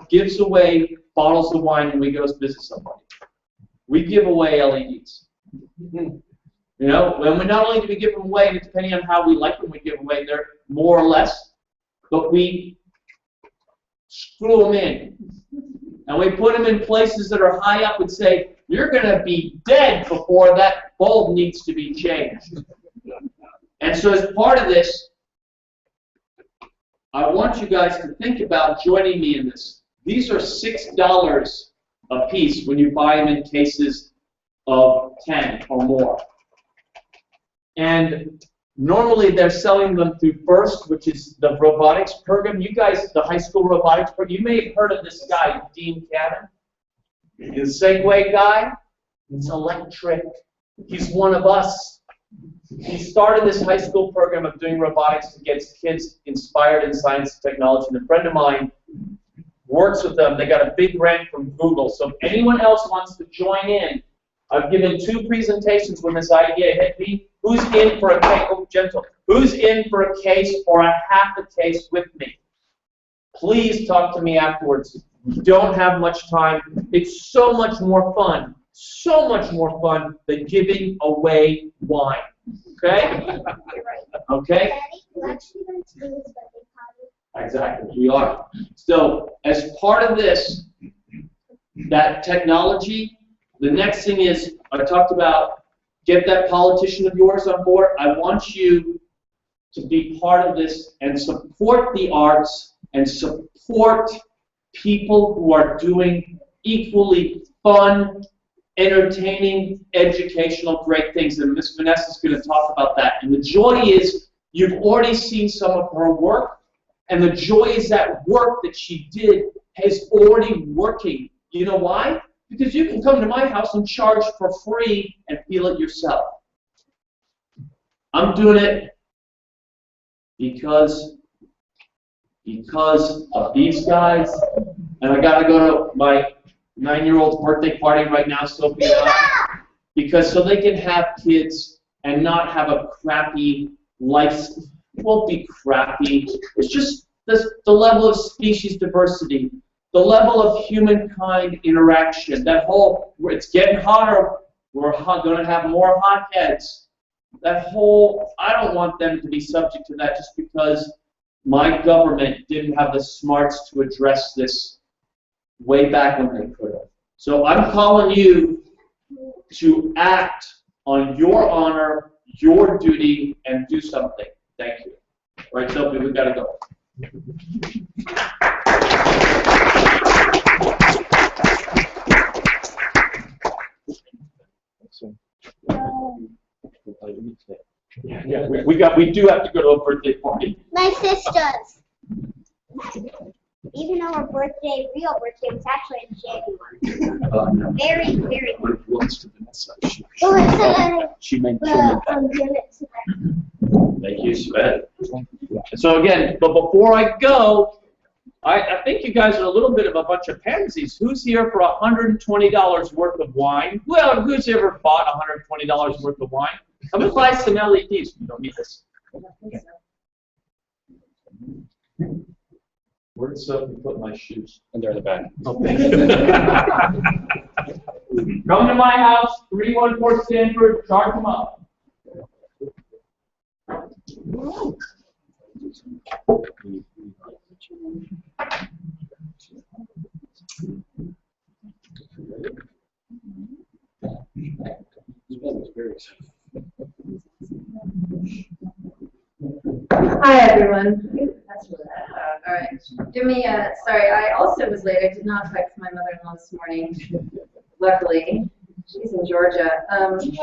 gives away bottles of wine when we go visit somebody. We give away LEDs. You know, and not only do we give them away, depending on how we like them, we give away, they're more or less, but we screw them in. And we put them in places that are high up and say, you're going to be dead before that bulb needs to be changed. And so as part of this, I want you guys to think about joining me in this. These are $6 a piece when you buy them in cases of 10 or more. And normally they're selling them through FIRST, which is the robotics program. You guys, the high school robotics program, you may have heard of this guy, Dean Cannon. The Segway guy. It's electric. He's one of us. He started this high school program of doing robotics to get kids inspired in science and technology. And a friend of mine works with them. They got a big grant from Google. So if anyone else wants to join in, I've given 2 presentations when this idea hit me. Who's in for a case? Oh, gentle. Who's in for a case or a half a case with me? Please talk to me afterwards. You don't have much time. It's so much more fun than giving away wine. Okay? Okay? Exactly, we are. So, as part of this, that technology, the next thing is, I talked about, get that politician of yours on board. I want you to be part of this and support the arts and support people who are doing equally fun, entertaining, educational, great things. And Miss Vanessa is going to talk about that. And the joy is, you've already seen some of her work, and the joy is that work that she did is already working. You know why? Because you can come to my house and charge for free and feel it yourself. I'm doing it because of these guys, and I got to go to my 9-year-old's birthday party right now, Sophie and I, because so they can have kids and not have a crappy life. It won't be crappy. It's just the level of species diversity, the level of humankind interaction, that whole, it's getting hotter, we're going to have more hot heads. That whole, I don't want them to be subject to that just because my government didn't have the smarts to address this way back when they could have. So I'm calling you to act on your honor, your duty, and do something. Thank you. All right, Sophie, we've got to go. Yeah, we do have to go to a birthday party. My sisters. even though her birthday, real birthday, was actually in January. Very, very good. What's to Vanessa? She meant Give it to them. Thank you, Sven. So again, but before I go, I think you guys are a little bit of a bunch of pansies. Who's here for $120 worth of wine? Well, who's ever bought $120 worth of wine? I'm going to buy some LEDs. You don't need this. Where's put my shoes? And they're in the bag. Okay. Come to my house, 314 Stanford, charge them up. Hi everyone. That's really loud. All right. Give me a, sorry, I also was late. I did not text my mother-in-law this morning. Luckily, she's in Georgia. Let me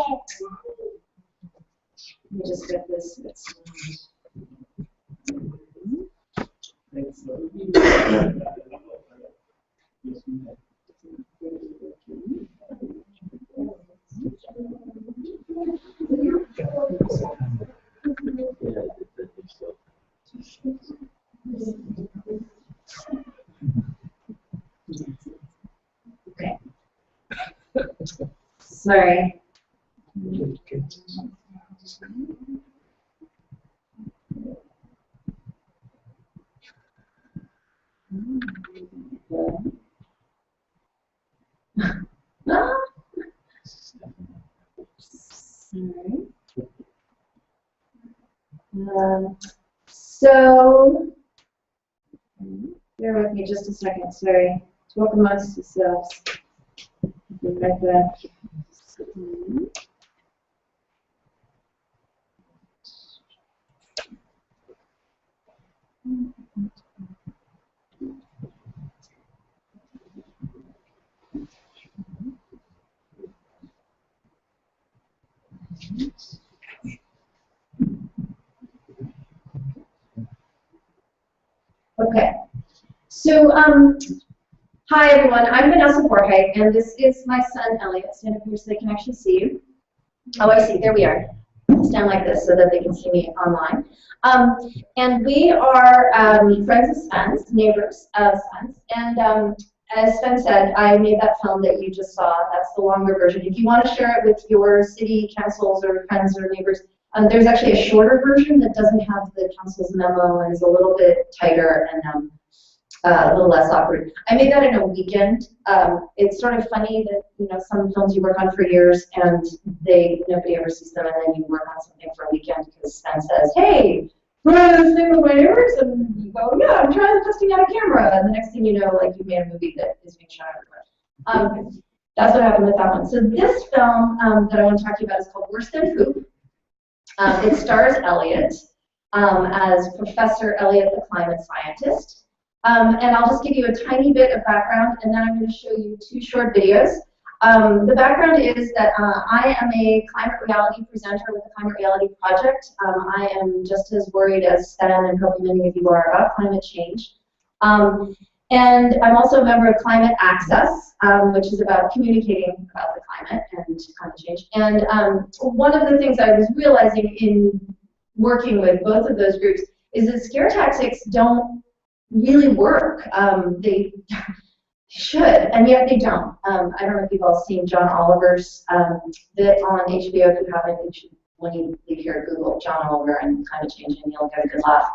just get this. Okay. Sorry. So, bear with me just a second, sorry. Talk amongst yourselves. Like that. Okay. So, hi everyone. I'm Vanessa Warheit, and this is my son Elliot. Stand up here so they can actually see you. Oh, I see. There we are. Stand like this so that they can see me online. And we are friends of Sven's, neighbors of Sven's. And as Sven said, I made that film that you just saw. That's the longer version. If you want to share it with your city councils or friends or neighbors, there's actually a shorter version that doesn't have the council's memo and is a little bit tighter and a little less awkward. I made that in a weekend. It's sort of funny that some films you work on for years and nobody ever sees them, and then you work on something for a weekend because Sven says, "Hey, we're this thing with my neighbors," and you go, "Yeah, I'm trying testing out a camera," and the next thing you know, like you made a movie that is being shown everywhere. That's what happened with that one. So this film that I want to talk to you about is called Worse Than Poop. It stars Elliot as Professor Elliot, the climate scientist. And I'll just give you a tiny bit of background, and then I'm going to show you 2 short videos. The background is that I am a climate reality presenter with the Climate Reality Project. I am just as worried as Sven and probably many of you are about climate change. And I'm also a member of Climate Access, which is about communicating about the climate and climate change. And one of the things I was realizing in working with both of those groups is that scare tactics don't really work. They should, and yet they don't. I don't know if you've all seen John Oliver's bit on HBO. If you haven't, you should, when you leave here, Google John Oliver and climate change, and you'll get a good laugh.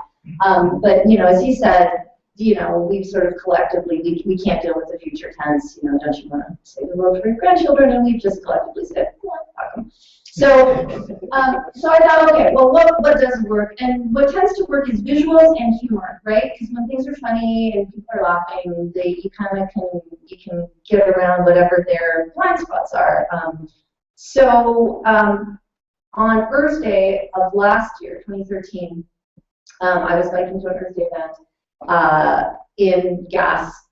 But as he said, we've sort of collectively, we can't deal with the future tense. Don't you want to save the world for your grandchildren? And we've just collectively said, fuck them. So I thought, okay, well, what does work? And what tends to work is visuals and humor, right? Because when things are funny and people are laughing, you can get around whatever their blind spots are. On Earth Day of last year, 2013, I was biking to an Earth Day event in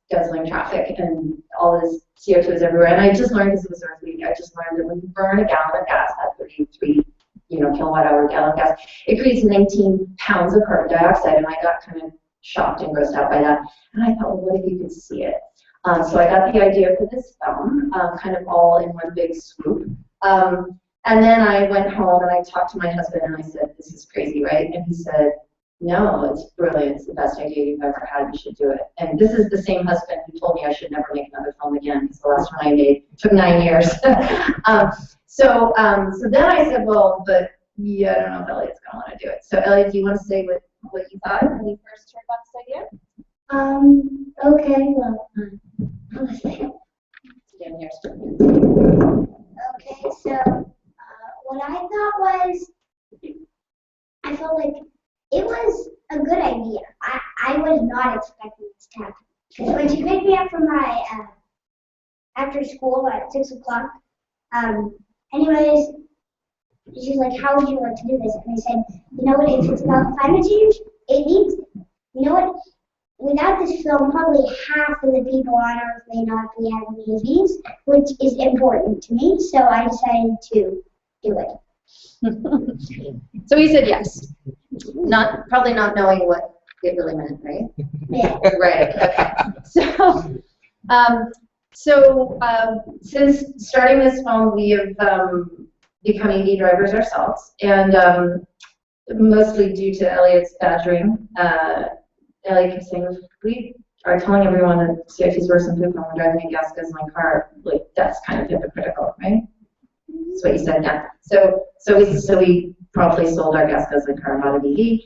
guzzling traffic, and all this CO2 is everywhere. And I just learned, because it was Earth Week, I just learned that when you burn a gallon of gas, that 33 kilowatt-hour gallon of gas, it creates 19 pounds of carbon dioxide, and I got kind of shocked and grossed out by that. And I thought, well, what if you could see it? So I got the idea for this film, kind of all in one big swoop. And then I went home and I talked to my husband and I said, this is crazy, right? And he said, no, it's brilliant. It's the best idea you've ever had. You should do it. And this is the same husband who told me I should never make another film again, because the last one I made took 9 years. So then I said, well, but yeah, I don't know if Elliot's going to want to do it. So Elliot, do you want to say what you thought when you first heard about this idea? Okay, well, okay, so what I thought was, I felt like it was a good idea. I was not expecting this to happen. Because when she picked me up from my after school at 6 o'clock, anyways, she's like, how would you like to do this? And I said, you know what, if it's about climate change, it needs, you know what, without this film, probably half of the people on Earth may not be having babies, which is important to me, so I decided to do it. So he said yes. Probably not knowing what it really meant, right? Yeah. Right. Okay. So since starting this film, we have become EV drivers ourselves, and mostly due to Elliot's badgering. Elliot keeps saying, we are telling everyone that CIT's worse than poop when we're driving a gas guzzling car. Like, that's kind of hypocritical, right? That's what you said, yeah. So we promptly sold our gas guzzling car and bought an EV.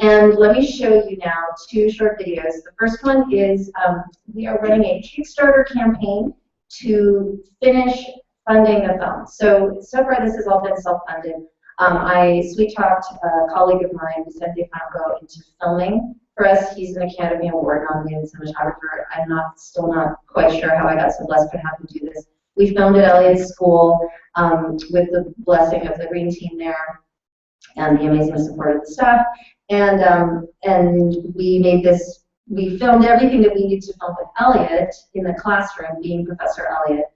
And let me show you now 2 short videos. The first one is we are running a Kickstarter campaign to finish funding the film. So far this has all been self-funded. I sweet-talked a colleague of mine, Vicente Franco, into filming for us. He's an Academy Award nominated cinematographer. I'm still not quite sure how I got so blessed to have him do this. We filmed at Elliot's school with the blessing of the green team there and the amazing support of the staff. And we made this, we filmed everything that we needed to film with Elliot in the classroom, being Professor Elliot.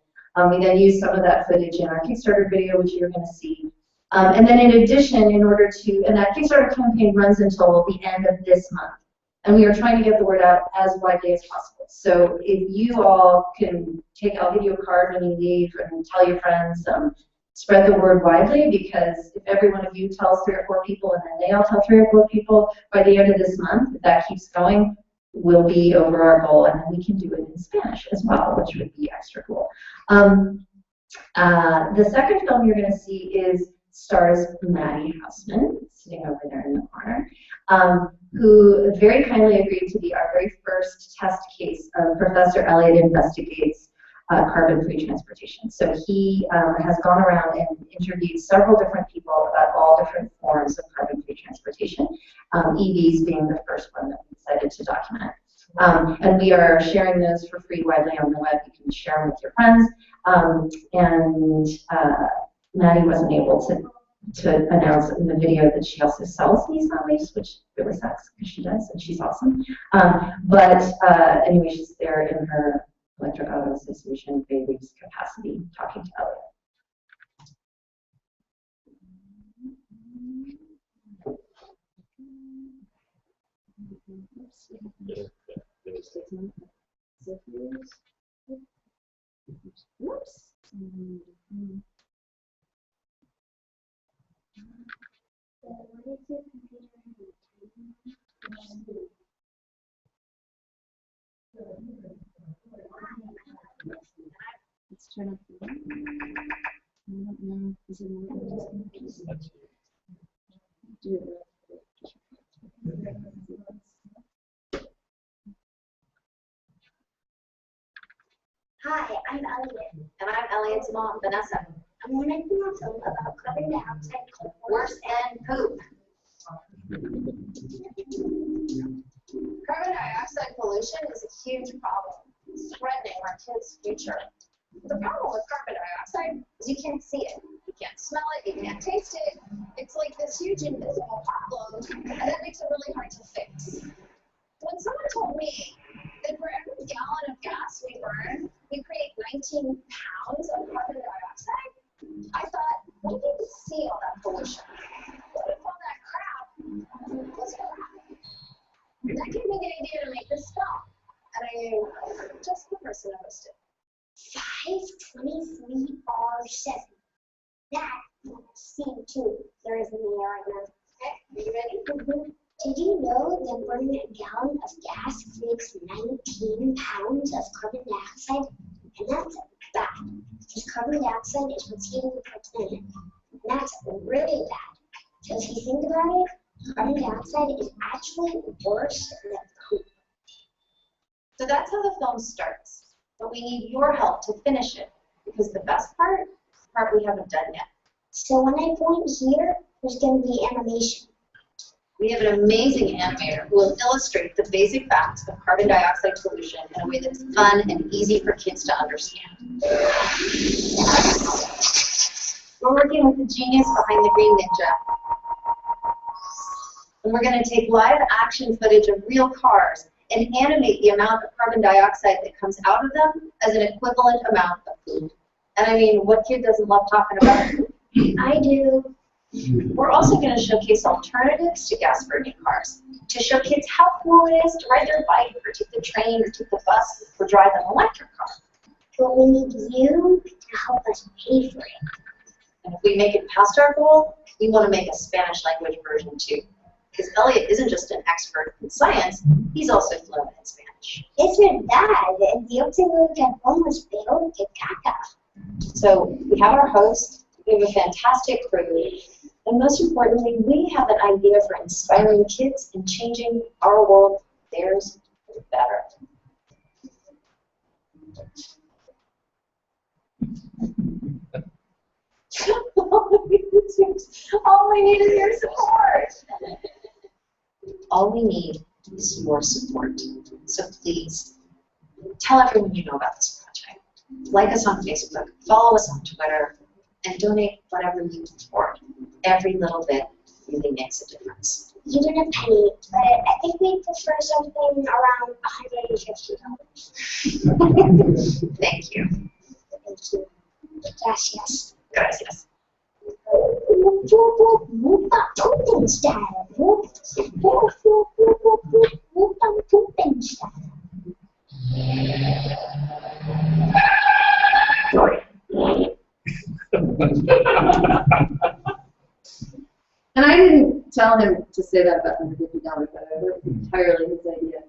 We then used some of that footage in our Kickstarter video, which you're going to see. And then in addition, and that Kickstarter campaign runs until the end of this month. And we are trying to get the word out as widely as possible. So if you all can I'll give you a card when you leave and tell your friends, spread the word widely, because if every one of you tells 3 or 4 people and then they all tell 3 or 4 people, by the end of this month, if that keeps going, we'll be over our goal, and then we can do it in Spanish as well, which would be extra cool. The second film you're going to see stars Maddie Hausman, sitting over there in the corner, who very kindly agreed to be our very first test case of Professor Elliot Investigates Carbon-Free Transportation. So he has gone around and interviewed several different people about all different forms of carbon-free transportation, EVs being the first one that we decided to document. And we are sharing those for free widely on the web. You can share them with your friends. Maddie wasn't able to announce in the video that she also sells Nissan Leafs, which really sucks because she does, and she's awesome. Anyway, she's there in her Electric Auto Association Bay Leafs capacity talking to Elliot. Whoops. Let's turn up the light. I don't know. Is it more do it. Hi, I'm Elliot. And I'm Elliot's mom, Vanessa. I'm going to do a film about carbon dioxide, Worse than poop. Carbon dioxide pollution is a huge problem. It's threatening our kids' future. The problem with carbon dioxide is you can't see it. You can't smell it. You can't taste it. It's like this huge invisible problem, and that makes it really hard to fix. When someone told me that for every gallon of gas we burn, we create 19 pounds of carbon dioxide, I thought, what if you could see all that pollution? What if all that crap was crap? That gave me idea to make this stop? And I just the person noticed it. 523R7. That C2. There is an error right now. Okay, are you ready? Did you know that burning a gallon of gas makes 19 pounds of carbon dioxide? And that's bad, because carbon dioxide is what's heating the planet. And that's really bad. So if you think about it, carbon dioxide is actually worse than poop. So that's how the film starts. But we need your help to finish it, because the best part is the part we haven't done yet. So when I point here, there's going to be animation. We have an amazing animator who will illustrate the basic facts of carbon dioxide pollution in a way that's fun and easy for kids to understand. We're working with the genius behind the Green Ninja. And we're going to take live action footage of real cars and animate the amount of carbon dioxide that comes out of them as an equivalent amount of food. And I mean, what kid doesn't love talking about food? I do. We're also going to showcase alternatives to gas-burning cars, to show kids how cool it is to ride their bike, or take the train, or take the bus, or drive an electric car. But we need you to help us pay for it. And if we make it past our goal, we want to make a Spanish language version too. Because Elliot isn't just an expert in science, he's also fluent in Spanish. Es verdad, Dios te lo que podemos peor que caca. So we have our host, we have a fantastic crew, and most importantly, we have an idea for inspiring kids and changing our world, theirs, for the better. All we need is your support. All we need is your support. So please, tell everyone you know about this project. Like us on Facebook, follow us on Twitter, and donate whatever you can afford. Every little bit really makes a difference. Even a penny, but I think we prefer something around $150. Thank you. Thank you. Gracias. Gracias. Mupa pooping style. Mupa pooping style. And I didn't tell him to say that about $150, but it was entirely his idea.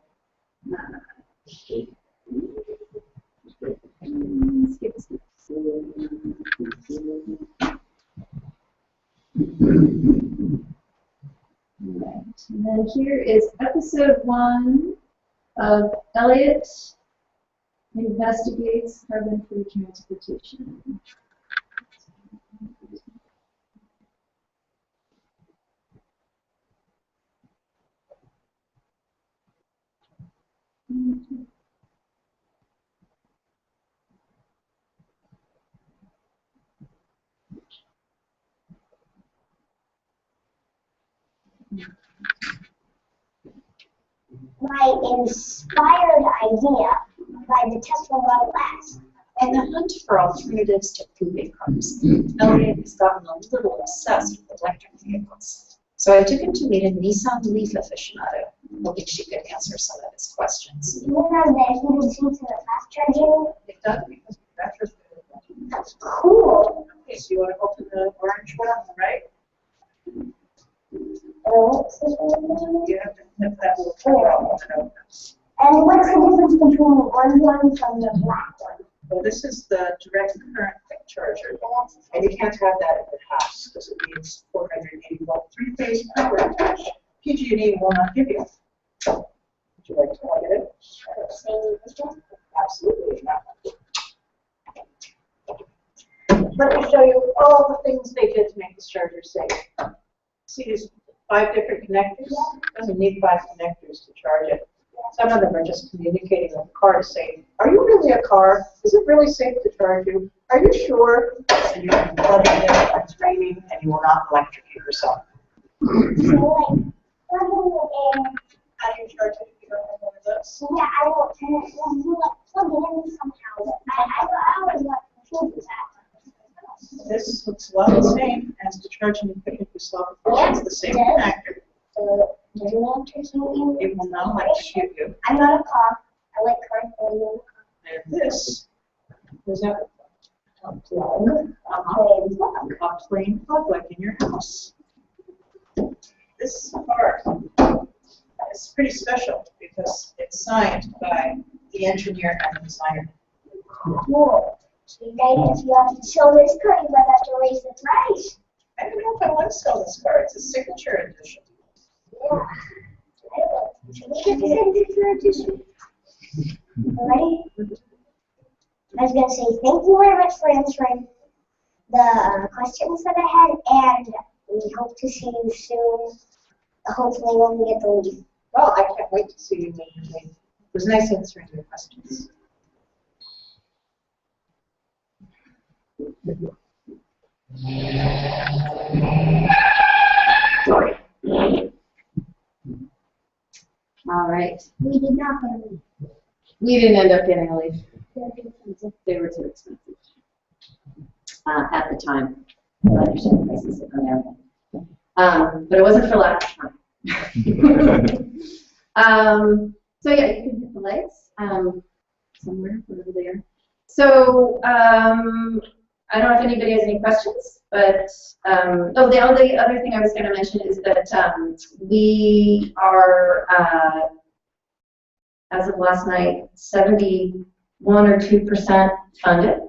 Skip. Right. And then here is episode 1 of Elliot Investigates Carbon-Free Transportation. My inspired idea by the Tesla Model S. And the hunt for alternatives to pooping cars. Elliot has gotten a little obsessed with electric vehicles. So I took him to meet a Nissan Leaf aficionado, hoping she could answer some of his questions. You know that heated seats in the fast charging? It does, because the battery's good. That's cool. Okay, so you want to open the orange one on the right? What's this one? You have to flip that little cover off and open it. And what's the difference between the orange one from the black one? Well, this is the direct current quick charger, and you can't have that at the house because it needs 480 volt three-phase power attach. PG&E will not give you. Would you like to plug it in? Absolutely not. Let me show you all the things they did to make this charger safe. See these 5 different connectors? It doesn't need 5 connectors to charge it. Some of them are just communicating with the car to say, are you really a car? Is it really safe to charge you? Are you sure? And you can plug it in when it's raining and you will not electrocute yourself. So like, plug in the How do you charge it if you don't have one of those? yeah, I don't, you like plug it in somehow. I always got confused with that. This looks a lot the same as the charging equipment we saw before. It's the same connector. It will not like shoot you. I'm not a car. I like cars, but I'm not a car. And this is a Plug. a plain plug like in your house. This part is pretty special because it's signed by the engineer and the designer. Cool. So you guys, if you have to sell this car, you might have to raise the price. I don't know if I want to sell this car. It's a signature edition. Yeah. I don't know. Should we get the signature edition? Alright. I was going to say thank you very much for answering the questions that I had, and we hope to see you soon. Hopefully when we get the leave. Well, I can't wait to see you when you leave. It was nice answering your questions. All right. We did not get a leave. We didn't end up getting a leaf. They were too expensive at the time. I understand the prices that come there. But it wasn't for lack of time. So yeah, you can hit the lights somewhere over there. So I don't know if anybody has any questions, but oh, the only other thing I was going to mention is that we are, as of last night, 71 or 2% funded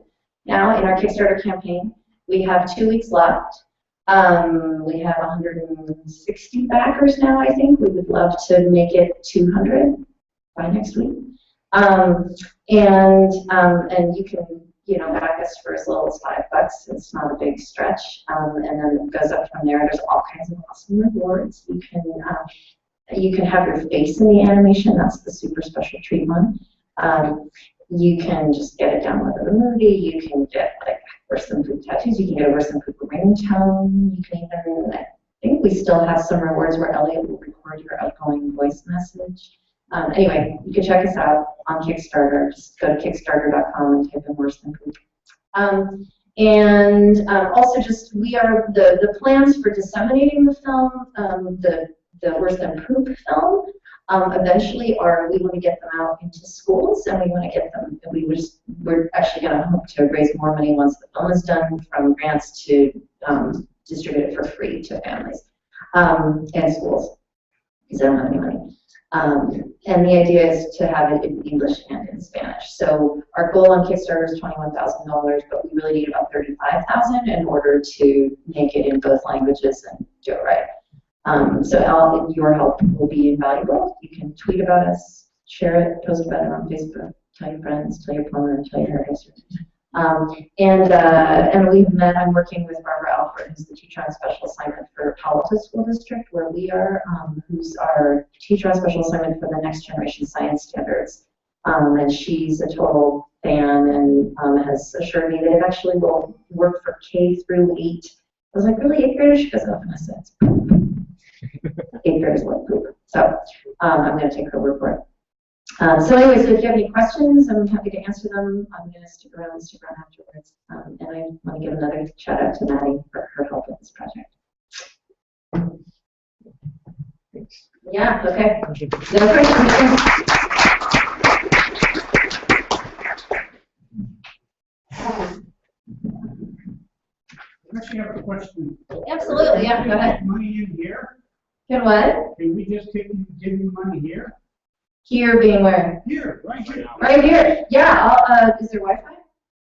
now in our Kickstarter campaign. We have 2 weeks left. We have 160 backers now, I think. We would love to make it 200 by next week. And you can, back us for as little as $5. It's not a big stretch. And then it goes up from there. There's all kinds of awesome rewards. You can have your face in the animation. That's the super special treat one. You can just get it download of the movie. You can get like worse than poop tattoos. You can get a worse than poop ringtone. You can even, I think we still have some rewards where Elliot will record your outgoing voice message. Anyway, you can check us out on Kickstarter. Just go to kickstarter.com and type in worse than poop. Also just, we are, the plans for disseminating the film, the worse than poop film, eventually we want to get them out into schools, and we want to get them, we're actually going to hope to raise more money once the film is done from grants to distribute it for free to families and schools, because they don't have any money. And the idea is to have it in English and in Spanish. So our goal on Kickstarter is $21,000, but we really need about $35,000 in order to make it in both languages and do it right. So your help will be invaluable. You can tweet about us, share it, post about it on Facebook, tell your friends, tell your plumber, tell your hairdresser. And we've met, I'm working with Barbara Alford, who's the teacher on special assignment for Palo Alto School District, where we are, who's our teacher on special assignment for the Next Generation Science Standards. And she's a total fan and has assured me that it actually will work for K through 8. I was like, really, 8th graders? She goes, oh, Vanessa, it's poop. 8th graders like poop. So I'm going to take her word for it. So anyway, so if you have any questions, I'm happy to answer them. I'm going to stick around afterwards. And I want to give another shout out to Maddie for her help with this project. Yeah, okay. No questions? I actually have a question. Absolutely, yeah, go ahead. Money in here? Can what? Can we just give you money here? Here being where? Here, right here. Right here. Yeah. Is there Wi-Fi?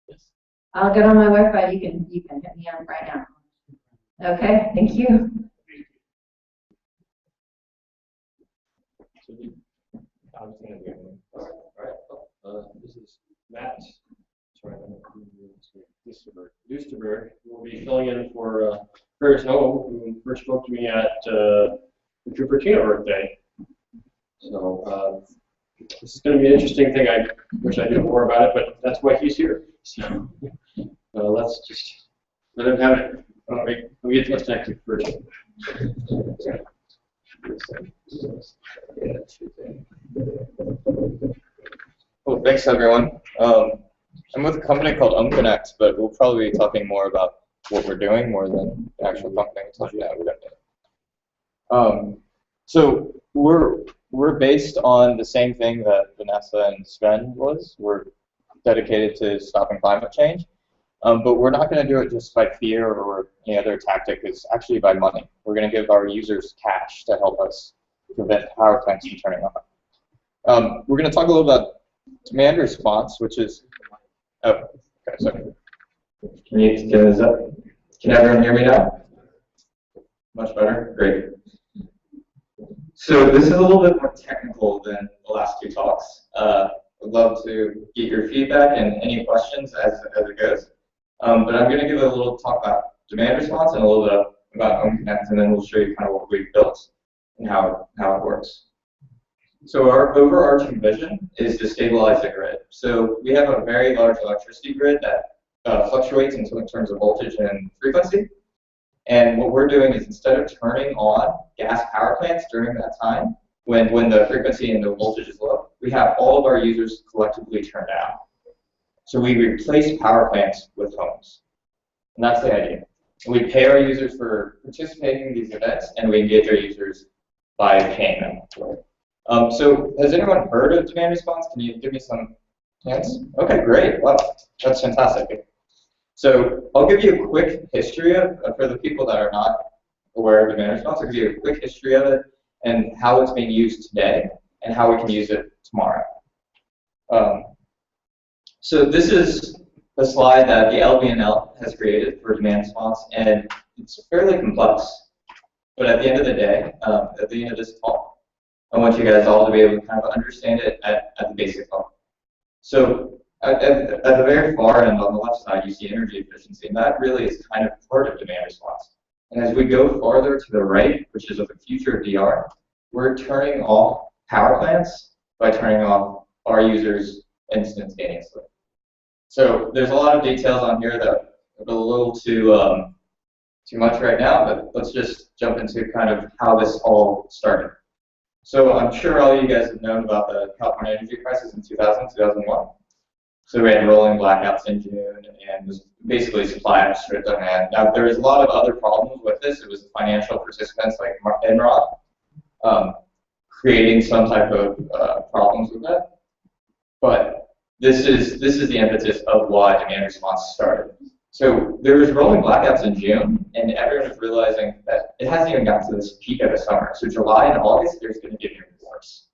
Yes. I'll get on my Wi-Fi. You can hit me up right now. Okay. Thank you. This is Matt. Duesterberg will be filling in for Curtis Ho, who first spoke to me at the Cupertino birthday. So this is going to be an interesting thing. I wish I knew more about it, but that's why he's here. So let's just let him have it. We get to connect to first. Well, thanks everyone. I'm with a company called OhmConnect, but we'll probably be talking more about what we're doing more than the actual company we're talking about. So we're based on the same thing that Vanessa and Sven was. We're dedicated to stopping climate change. But we're not going to do it just by fear or any other tactic. It's actually by money. We're going to give our users cash to help us prevent power plants from turning on. We're going to talk a little about demand response, which is, oh, okay, sorry. Can you get this up? Can everyone hear me now? Much better? Great. So this is a little bit more technical than the last two talks. I'd love to get your feedback and any questions as it goes. But I'm going to give a little talk about demand response and a little bit about OhmConnect, and then we'll show you kind of what we've built and how it works. So our overarching vision is to stabilize the grid. So we have a very large electricity grid that fluctuates in terms of voltage and frequency. And what we're doing is instead of turning on gas power plants during that time, when the frequency and the voltage is low, we have all of our users collectively turned down. So we replace power plants with homes. And that's the idea. We pay our users for participating in these events, and we engage our users by paying them for it. So has anyone heard of demand response? Can you give me some hints? Okay, great. Wow, that's fantastic. So I'll give you a quick history for the people that are not aware of demand response. I'll give you a quick history of it and how it's being used today and how we can use it tomorrow. So this is a slide that the LBNL has created for demand response, and it's fairly complex. But at the end of the day, at the end of this talk, I want you guys all to be able to kind of understand it at the basic level. So at the very far end on the left side, you see energy efficiency, and that really is kind of part of demand response. And as we go farther to the right, which is of the future of DR, we're turning off power plants by turning off our users instantaneously. So there's a lot of details on here that are a little too much right now, but let's just jump into kind of how this all started. So I'm sure all you guys have known about the California energy crisis in 2000, 2001. So we had rolling blackouts in June, and it was basically supply outstripped demand. Now, there was a lot of other problems with this. It was the financial participants like Enron creating some type of problems with that. But this is the impetus of why demand response started. So there was rolling blackouts in June, and everyone was realizing that it hasn't even gotten to this peak of the summer. So July and August, there's going to get even worse.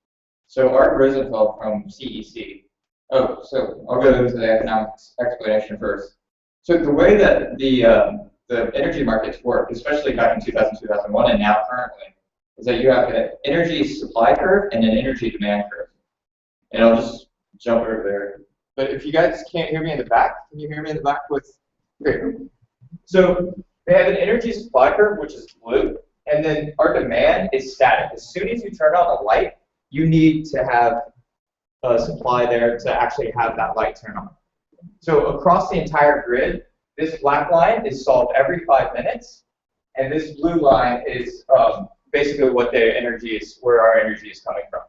So Art Rosenfeld from CEC. Oh, so I'll go into the economics explanation first. So the way that the energy markets work, especially back in 2000, 2001, and now currently, is that you have an energy supply curve and an energy demand curve. And I'll just jump over there. But if you guys can't hear me in the back, can you hear me in the back with? Great. So they have an energy supply curve, which is blue, and then our demand is static. As soon as you turn on a light, you need to have a supply there to actually have that light turn on. So across the entire grid, this black line is solved every 5 minutes, and this blue line is basically what the energy is, where our energy is coming from.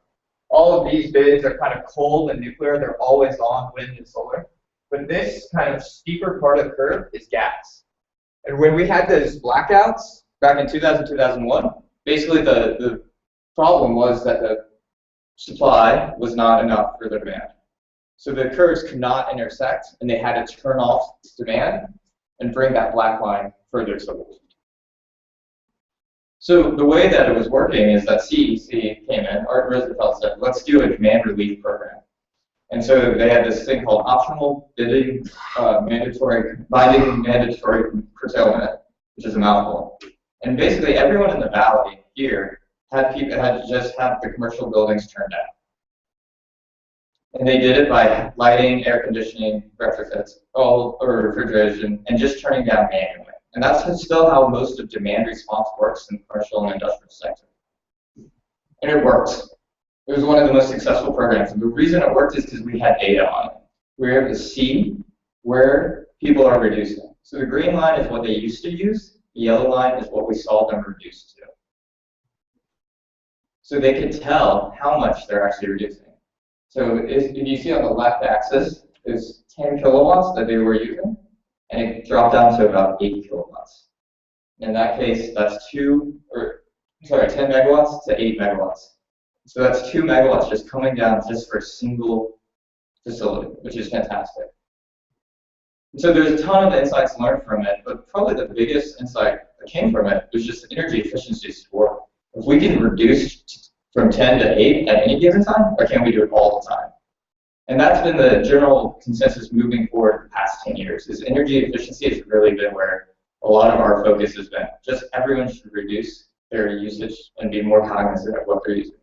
All of these bids are kind of coal and nuclear. They're always on wind and solar. But this kind of steeper part of the curve is gas. And when we had those blackouts back in 2000, 2001, basically the problem was that the supply was not enough for the demand. So the curves could not intersect, and they had to turn off demand and bring that black line further to the left. So the way that it was working is that CEC came in, Art Rosenfeld said, let's do a demand relief program. And so they had this thing called optional bidding, binding mandatory curtailment, which is a mouthful. And basically everyone in the valley here had to just have the commercial buildings turned down. And they did it by lighting, air conditioning, retrofits, or refrigeration, and just turning down manually. And that's still how most of demand response works in the commercial and industrial sector. And it worked. It was one of the most successful programs. And the reason it worked is because we had data on it. We were able to see where people are reducing. So the green line is what they used to use. The yellow line is what we saw them reduce to. So they could tell how much they're actually reducing. So if you see on the left axis is 10 kilowatts that they were using, and it dropped down to about 8 kilowatts. In that case, that's 2, or 10 megawatts to 8 megawatts. So that's 2 megawatts just coming down just for a single facility, which is fantastic. And so there's a ton of insights learned from it, but probably the biggest insight that came from it was just energy efficiency score. If we can reduce from 10 to 8 at any given time, or can we do it all the time? And that's been the general consensus moving forward the past 10 years, is energy efficiency has really been where a lot of our focus has been. Just everyone should reduce their usage and be more cognizant of what they're using.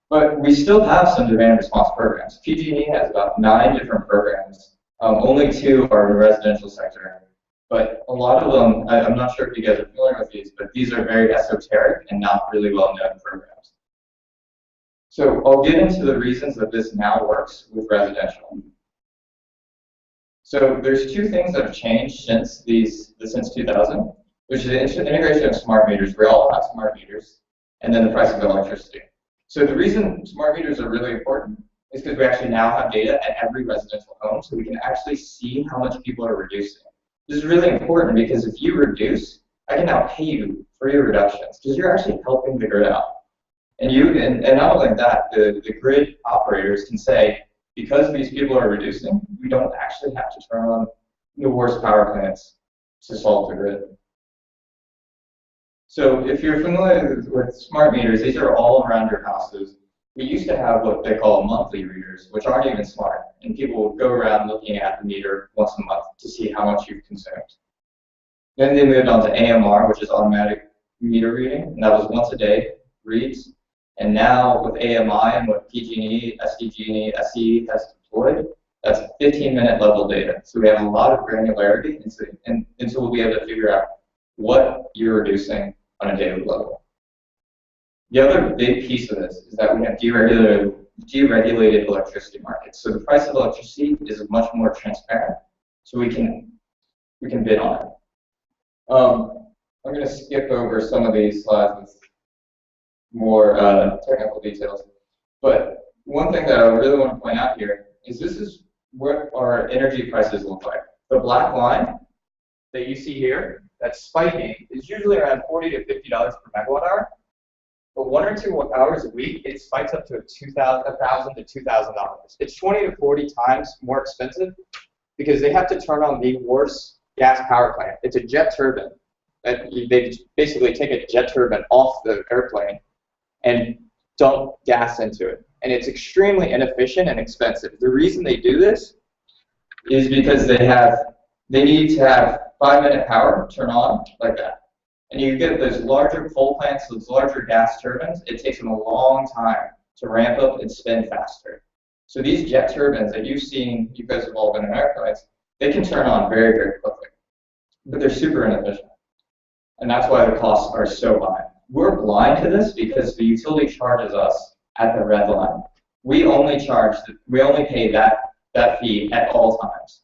But we still have some demand response programs. PG&E has about 9 different programs. Only 2 are in the residential sector. But a lot of them, I'm not sure if you guys are familiar with these, but these are very esoteric and not really well-known programs. So I'll get into the reasons that this now works with residential. So there's 2 things that have changed since 2000, which is the integration of smart meters. We all have smart meters, and then the price of electricity. So the reason smart meters are really important is because we actually now have data at every residential home, so we can actually see how much people are reducing. This is really important because if you reduce, I can now pay you for your reductions because you're actually helping the grid out. And not only that, the grid operators can say, because these people are reducing, we don't actually have to turn on the worst power plants to solve the grid. So if you're familiar with smart meters, these are all around your houses. We used to have what they call monthly readers, which aren't even smart, and people would go around looking at the meter once a month to see how much you've consumed. Then they moved on to AMR, which is automatic meter reading, and that was once a day reads. And now with AMI and what PG&E, SDG&E, SE has deployed, that's 15-minute level data. So we have a lot of granularity, and so we'll be able to figure out what you're reducing on a daily level. The other big piece of this is that we have deregulated electricity markets. So the price of electricity is much more transparent, so we can bid on it. I'm going to skip over some of these slides with more technical details. But one thing that I really want to point out here is this is what our energy prices look like. The black line that you see here, that's spiking, is usually around $40 to $50 per megawatt hour. But 1 or 2 hours a week, it spikes up to $1,000 to $2,000. It's 20 to 40 times more expensive because they have to turn on the worst gas power plant. It's a jet turbine. They basically take a jet turbine off the airplane and dump gas into it. And it's extremely inefficient and expensive. The reason they do this is because they need to have 5-minute power turn on like that. And you get those larger coal plants, those larger gas turbines, it takes them a long time to ramp up and spin faster. So these jet turbines that you've seen, you guys have all been in airplanes, they can turn on very, very quickly. But they're super inefficient. And that's why the costs are so high. We're blind to this because the utility charges us at the red line. We only pay that fee at all times.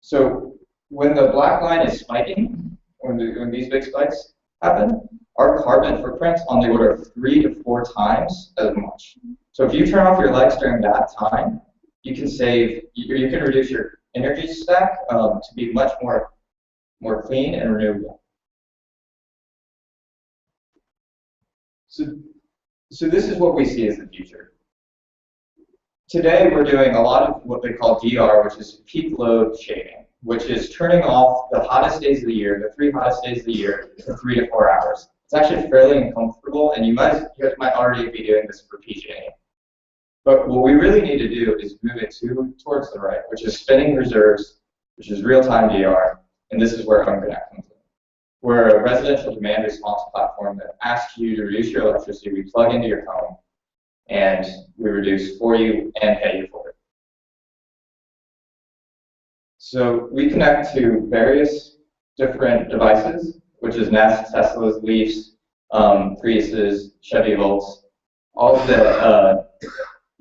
So when the black line is spiking, when these big spikes happen, our carbon footprint's on the order of 3 to 4 times as much. So if you turn off your lights during that time, you can reduce your energy stack to be much more clean and renewable. So this is what we see as the future. Today we're doing a lot of what they call DR, which is peak load shading, which is turning off the hottest days of the year, the 3 hottest days of the year, for 3 to 4 hours. It's actually fairly uncomfortable, and you guys might already be doing this for PG&E. But what we really need to do is move it towards the right, which is spinning reserves, which is real-time DR, and this is where OhmConnect comes in. We're a residential demand response platform that asks you to reduce your electricity. We plug into your home, and we reduce for you and pay you for it. So we connect to various different devices, which is Nest, Teslas, Leafs, Priuses, Chevy Volts, all of the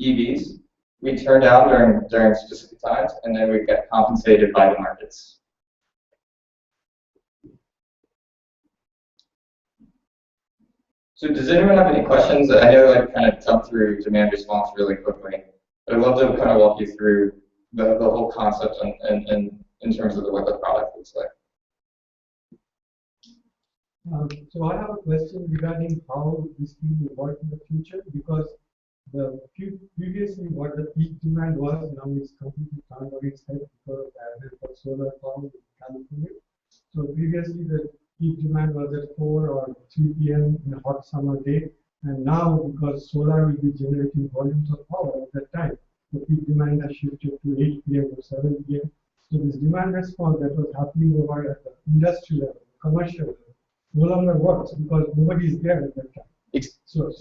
EVs. We turn down during specific times, and then we get compensated by the markets. So does anyone have any questions? I know I kind of jumped through demand response really quickly, but I'd love to kind of walk you through the whole concept and in terms of what the product looks like. So I have a question regarding how this thing will work in the future, because previously what the peak demand was, now it's completely turned on its head because of the advent of solar farms in California. So previously the peak demand was at 4 or 3 p.m. in a hot summer day, and now because solar will be generating volumes of power at that time, the peak demand has shifted to 8 p.m. or 7 p.m. So this demand response that was happening over at the industry level, commercial level, no longer works because nobody is there at that time. So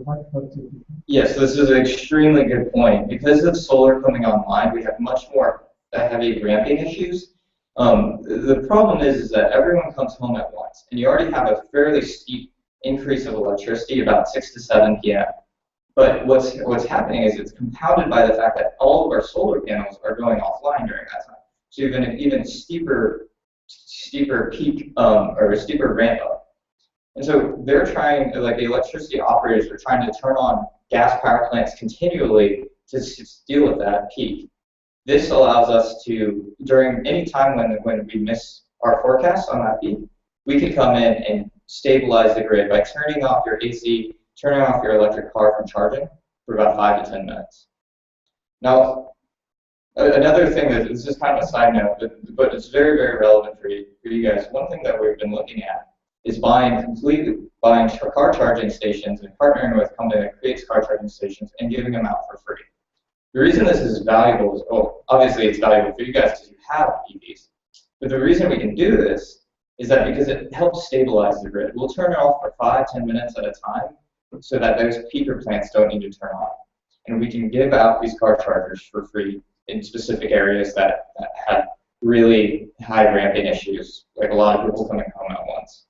what's it? Yes, this is an extremely good point. Because of solar coming online, we have much more heavy ramping issues. The problem is that everyone comes home at once, and you already have a fairly steep increase of electricity about 6 to 7 p.m. But what's happening is it's compounded by the fact that all of our solar panels are going offline during that time. So you have an even steeper peak or a steeper ramp up. And so they're trying, like the electricity operators are trying to turn on gas power plants continually to deal with that peak. This allows us to, during any time when we miss our forecast on that peak, we could come in and stabilize the grid by turning off your AC, turning off your electric car from charging for about 5 to 10 minutes. Now, another thing that this is kind of a side note, but it's very, very relevant for you guys. One thing that we've been looking at is buying car charging stations and partnering with a company that creates car charging stations and giving them out for free. The reason this is valuable is, well, obviously it's valuable for you guys because you have EVs. But the reason we can do this is that because it helps stabilize the grid. We'll turn it off for 5, 10 minutes at a time so that those peaker plants don't need to turn on. And we can give out these car chargers for free in specific areas that have really high ramping issues, like a lot of people coming home at once.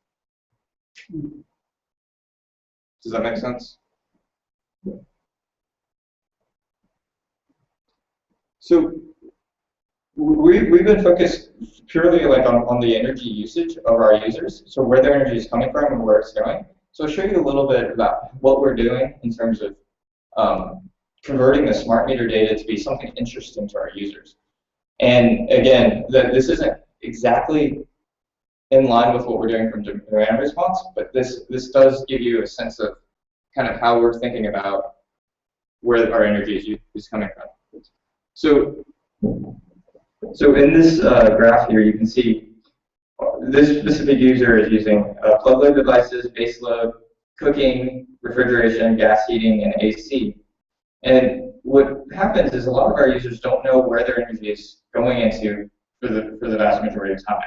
Does that make sense? So we've been focused purely like on the energy usage of our users, so where their energy is coming from and where it's going. So I'll show you a little bit about what we're doing in terms of converting the smart meter data to be something interesting to our users. And again, this isn't exactly in line with what we're doing from demand response, but this does give you a sense of kind of how we're thinking about where our energy is coming from. So in this graph here, you can see this specific user is using plug load devices, base load, cooking, refrigeration, gas heating, and AC. And what happens is a lot of our users don't know where their energy is going into for the vast majority of time.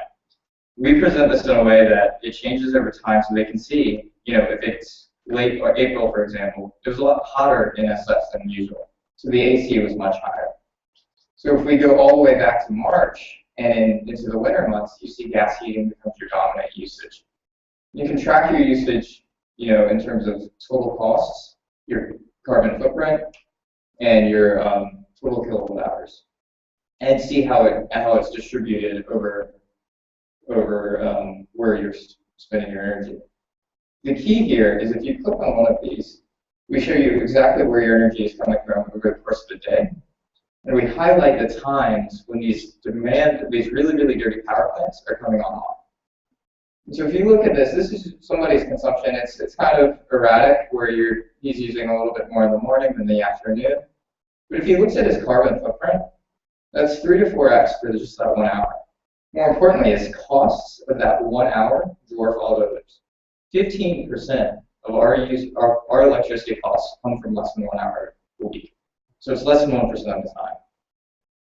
We present this in a way that it changes over time so they can see, if it's late or April, for example, it was a lot hotter in SF than usual. So the AC was much higher. So if we go all the way back to March and into the winter months, you see gas heating becomes your dominant usage. You can track your usage, in terms of total costs, your carbon footprint, and your total kilowatt hours, and see how it's distributed over where you're spending your energy. The key here is if you click on one of these, we show you exactly where your energy is coming from over the course of the day. And we highlight the times when these really, really dirty power plants are coming online. So if you look at this is somebody's consumption. It's kind of erratic, where he's using a little bit more in the morning than the afternoon. But if he looks at his carbon footprint, that's 3 to 4x for just that 1 hour. More importantly, his costs of that 1 hour dwarf all others. 15% of our electricity costs come from less than 1 hour a week. So it's less than 1% of the time.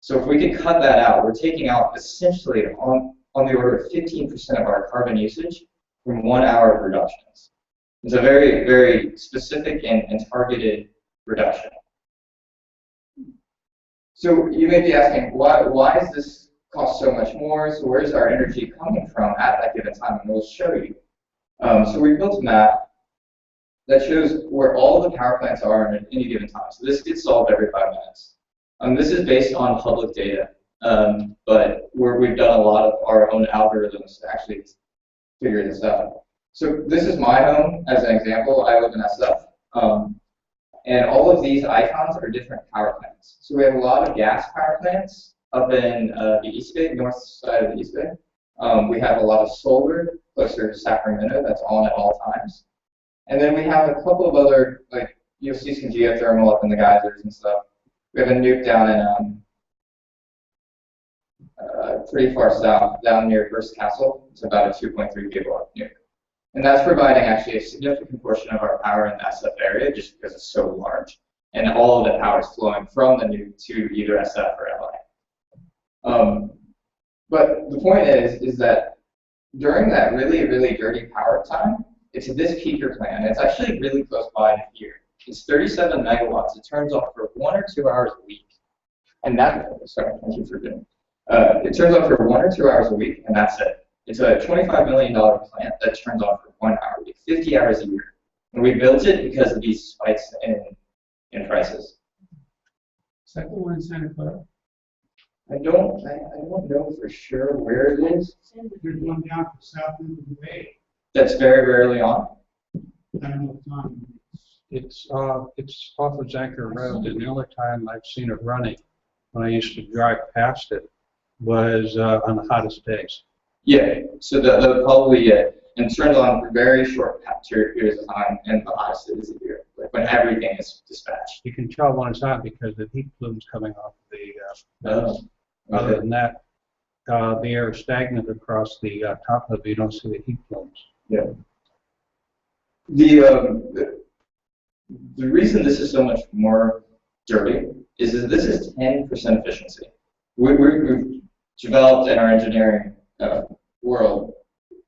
So if we can cut that out, we're taking out essentially on the order of 15% of our carbon usage from 1 hour of reductions. It's a very, very specific and targeted reduction. So you may be asking, why is this cost so much more? So where's our energy coming from at that given time? And we'll show you. So we built a map that shows where all the power plants are at any given time. So this gets solved every 5 minutes. This is based on public data, but we've done a lot of our own algorithms to actually figure this out. So this is my home as an example. I live in SF. And all of these icons are different power plants. So we have a lot of gas power plants up in the East Bay, north side of the East Bay. We have a lot of solar closer to Sacramento that's on at all times. And then we have a couple of other, like, you'll see some geothermal up in the geysers and stuff. We have a nuke down in pretty far south, down near First Castle. It's about a 2.3 gigawatt nuke. And that's providing actually a significant portion of our power in the SF area just because it's so large. And all of the power is flowing from the nuke to either SF or LA. But the point is that during that really, really dirty power time, it's this peaker plant. It's actually really close by here. It's 37 megawatts. It turns off for 1 or 2 hours a week. And that, sorry, thank you for doing. It turns off for 1 or 2 hours a week, and that's it. It's a $25 million plant that turns off for 1 hour a week, 50 hours a year. And we built it because of these spikes in prices. Is that the one in Santa Clara? I don't know for sure where it is. There's one down to the south end of the bay. That's very rarely on. I don't know if it's on. It's off of Zanker Road, and the only time I've seen it running, when I used to drive past it, was on the hottest days. Yeah, so the probably and it turns on for very short periods of time, and the hottest it is a year, like when everything is dispatched. You can tell when it's on because the heat plume's coming off the. Other than that, the air is stagnant across the top of it. You don't see the heat plumes. Yeah. The reason this is so much more dirty is that this is 10% efficiency. We've developed in our engineering world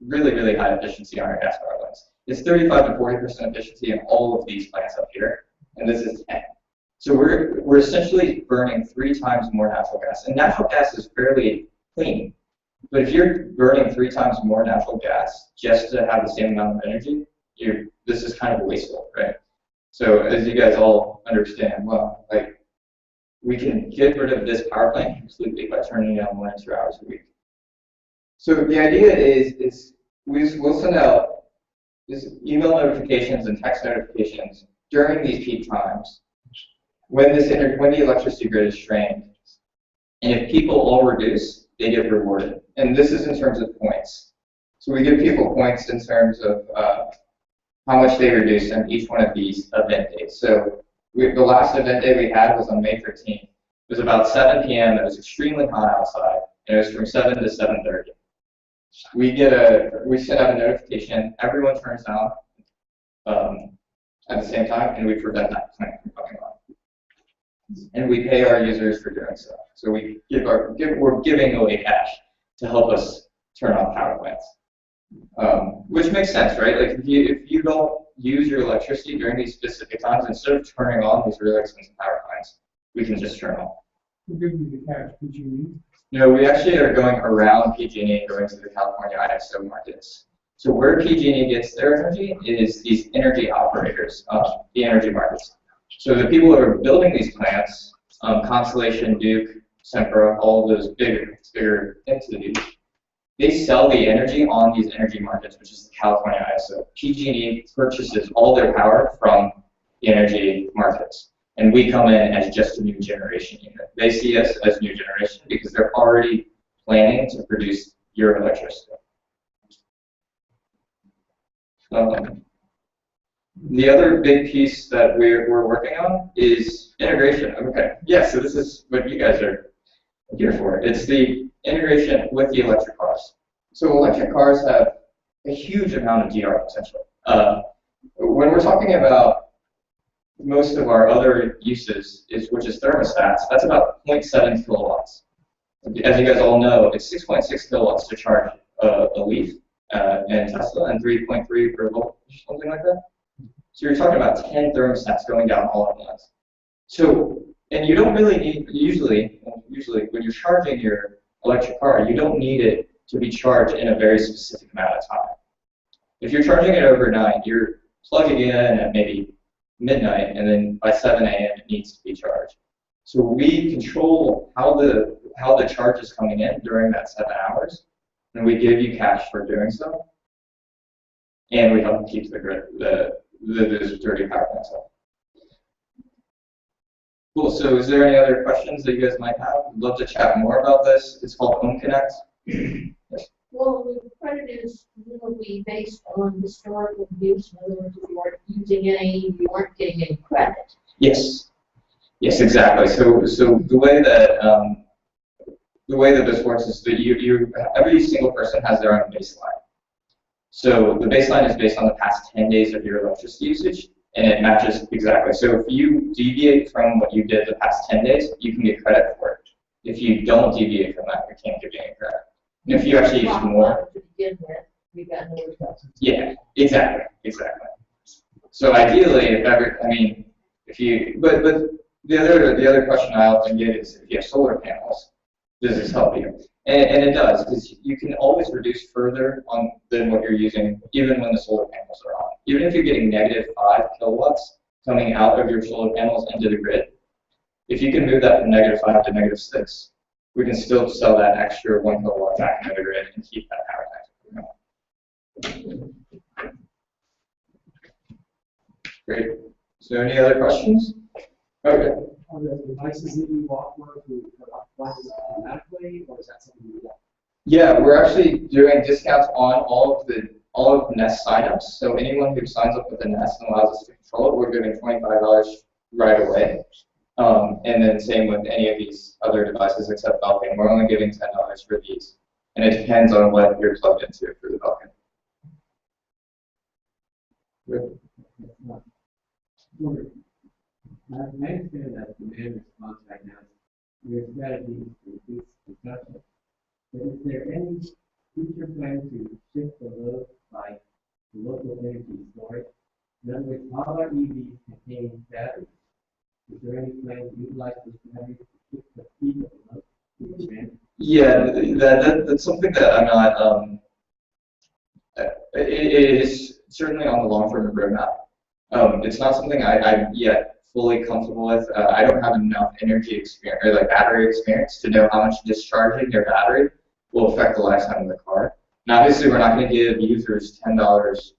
really, really high efficiency on our gas power plants. It's 35 to 40% efficiency in all of these plants up here, and this is 10. So we're essentially burning 3 times more natural gas, and natural gas is fairly clean. But if you're burning 3 times more natural gas just to have the same amount of energy, this is kind of wasteful, right? So as you guys all understand, well, like we can get rid of this power plant completely by turning it on 1 or 2 hours a week. So the idea is we'll send out email notifications and text notifications during these peak times when the electricity grid is strained. And if people all reduce, they get rewarded. And this is in terms of points. So we give people points in terms of how much they reduced on each one of these event days. So the last event day we had was on May 13th. It was about 7 p.m. It was extremely hot outside, and it was from 7 to 7:30. We send out a notification. Everyone turns down at the same time, and we prevent that plant from coming on. And we pay our users for doing so. So we're giving away cash to help us turn on power plants, which makes sense, right? Like if you don't use your electricity during these specific times, instead of turning on these really expensive power plants, we can just turn on. Who gives you the cash? PG&E? No, we actually are going around PG&E and going to the California ISO markets. So where PG&E gets their energy is these energy operators, the energy markets. So the people who are building these plants, Constellation, Duke, Sempra, all of those bigger entities, they sell the energy on these energy markets, which is the California ISO. PG&E purchases all their power from the energy markets. And we come in as just a new generation unit. They see us as new generation because they're already planning to produce your electricity. The other big piece that we're working on is integration. Okay, yeah, so this is what you guys are here for. It's the integration with the electric cars. So electric cars have a huge amount of DR potential. When we're talking about most of our other uses, which is thermostats, that's about 0.7 kilowatts. As you guys all know, it's 6.6 kilowatts to charge a Leaf and Tesla, and 3.3 per volt, something like that. So you're talking about 10 thermostats going down all at once. So, and you don't really need, usually when you're charging your electric car, you don't need it to be charged in a very specific amount of time. If you're charging it overnight, you're plugging it in at maybe midnight, and then by 7 a.m. it needs to be charged. So we control how the charge is coming in during that 7 hours, and we give you cash for doing so, and we help keep the grid, those dirty power plants up. Cool. So is there any other questions that you guys might have? I'd love to chat more about this. It's called OhmConnect. Yes. Well, the credit is presumably based on historical use. In other words, if you weren't using any, you weren't getting any credit. Yes. Yes, exactly. So the way that this works is that every single person has their own baseline. So the baseline is based on the past 10 days of your electricity usage, and it matches exactly. So if you deviate from what you did the past 10 days, you can get credit for it. If you don't deviate from that, we can't give you any credit. And if you actually use more, To begin with, we got no results. yeah, exactly. So ideally, but the other question I often get is if you have solar panels, does this help you? And it does, because you can always reduce further than what you're using, even when the solar panels are on. Even if you're getting -5 kilowatts coming out of your solar panels into the grid, if you can move that from -5 to -6, we can still sell that extra 1 kilowatt back into the grid and keep that power tax. Great. So any other questions? Okay. Are the devices that you offer to optimize automatically, or is that something you want? Yeah, we're actually doing discounts on all of Nest signups. So anyone who signs up with the Nest and allows us to control it, we're giving $25 right away. And then same with any of these other devices except Belkin. We're only giving $10 for these. And it depends on what you're plugged into for the Belkin. I understand that demand response right now, your strategy is to reduce consumption. But is there any future plan to shift the load by local energy storage? In other words, all our EVs contain batteries. Is there any plan to utilize those batteries to shift the speed of the load to demand? Yeah, that's something that I'm not. It is certainly on the long-term roadmap. It's not something I'm yet fully comfortable with. I don't have enough energy experience or battery experience to know how much discharging your battery will affect the lifetime of the car. Now, obviously, we're not going to give users $10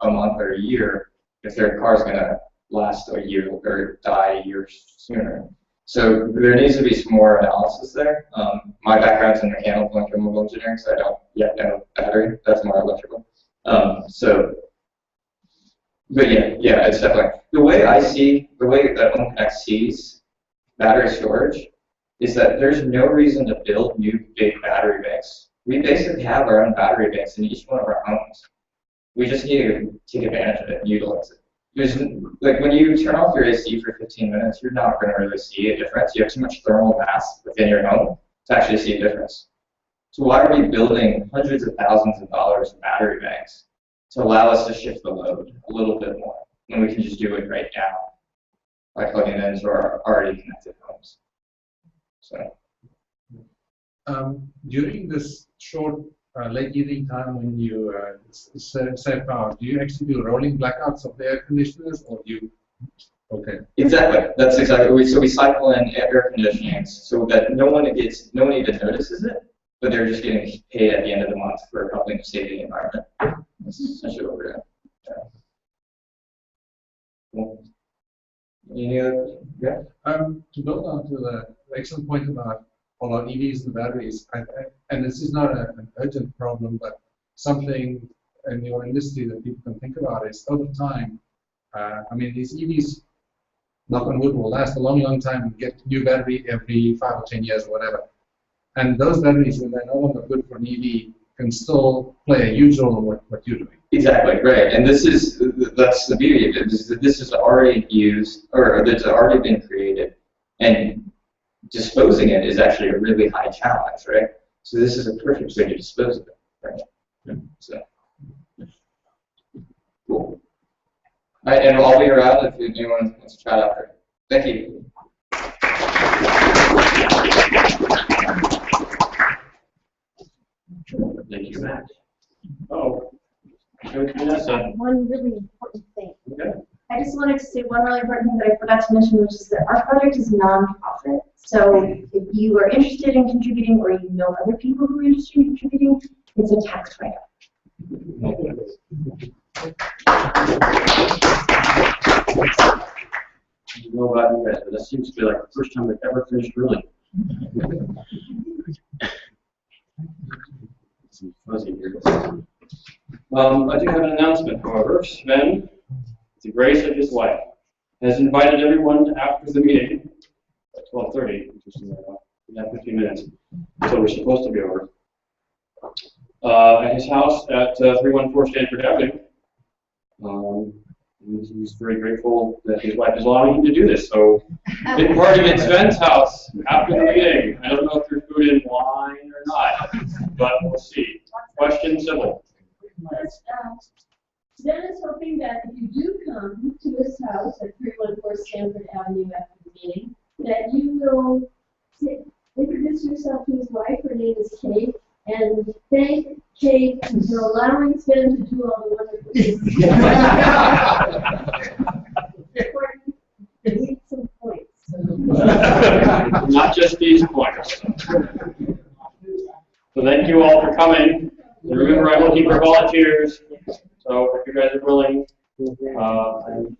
a month or a year if their car is going to last a year or die a year sooner. So there needs to be some more analysis there. My background's in mechanical and chemical engineering, so I don't yet know battery. That's more electrical. But yeah, it's definitely the way that OhmConnect sees battery storage is that there's no reason to build new big battery banks. We basically have our own battery banks in each one of our homes. We just need to take advantage of it and utilize it. There's, when you turn off your AC for 15 minutes, you're not going to really see a difference. You have too much thermal mass within your home to actually see a difference. So why are we building hundreds of thousands of dollars of battery banks to allow us to shift the load a little bit more when we can just do it right now by plugging it into our already connected homes? So. During this short late evening time when you save power, do you actually do rolling blackouts of the air conditioners, or do you? Okay. Exactly. That's exactly. So we cycle in air conditioning so that no one even notices it, but they're just getting paid at the end of the month for helping to save the environment. That's essentially what we're doing. Yeah. Cool. Any other? Yeah. To build on to the excellent point about all our EVs and batteries, and this is not an urgent problem, but something in your industry that people can think about is over time. I mean, these EVs, knock on wood, will last a long, long time and get new battery every 5 or 10 years or whatever. And those batteries, when they're no longer good for an EV, can still play a huge role in what you're doing. Exactly, right. And that's the beauty of it. This is already used, or that's already been created. And disposing it is actually a really high challenge, right? So this is a perfect way to dispose of it, right? Yeah. So, cool. All right, and I'll be around if anyone wants to chat after. Thank you. Thank you, Matt. Oh, Vanessa. One really important thing. Okay. I just wanted to say one really important thing that I forgot to mention, which is that our project is non-profit. So if you are interested in contributing, or you know other people who are interested in contributing, it's a tax write-off. I don't know about you guys, but that seems to be like the first time we've ever finished drilling. some fuzzy here. I do have an announcement, however. Sven, with the grace of his life, has invited everyone after the meeting at 12:30, interestingly enough. We have 15 minutes until we're supposed to be over. At his house at 314 Stanford Avenue. He's very grateful that his wife is allowing him to do this. So, big party at Sven's house after the meeting. I don't know if there's food and wine or not, but we'll see. Question civil. Yes, Sven is hoping that if you do come to his house at 314 Stanford Avenue after the meeting, that you will introduce yourself to his wife. Her name is Kate, and thank Kate for allowing Sven to do all the wonderful things. Need some points. Not just these points. So thank you all for coming. And remember, I'm looking for volunteers. So if you guys are willing, I'm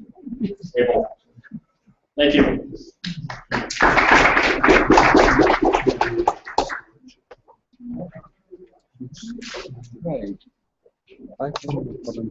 able. Thank you. Right.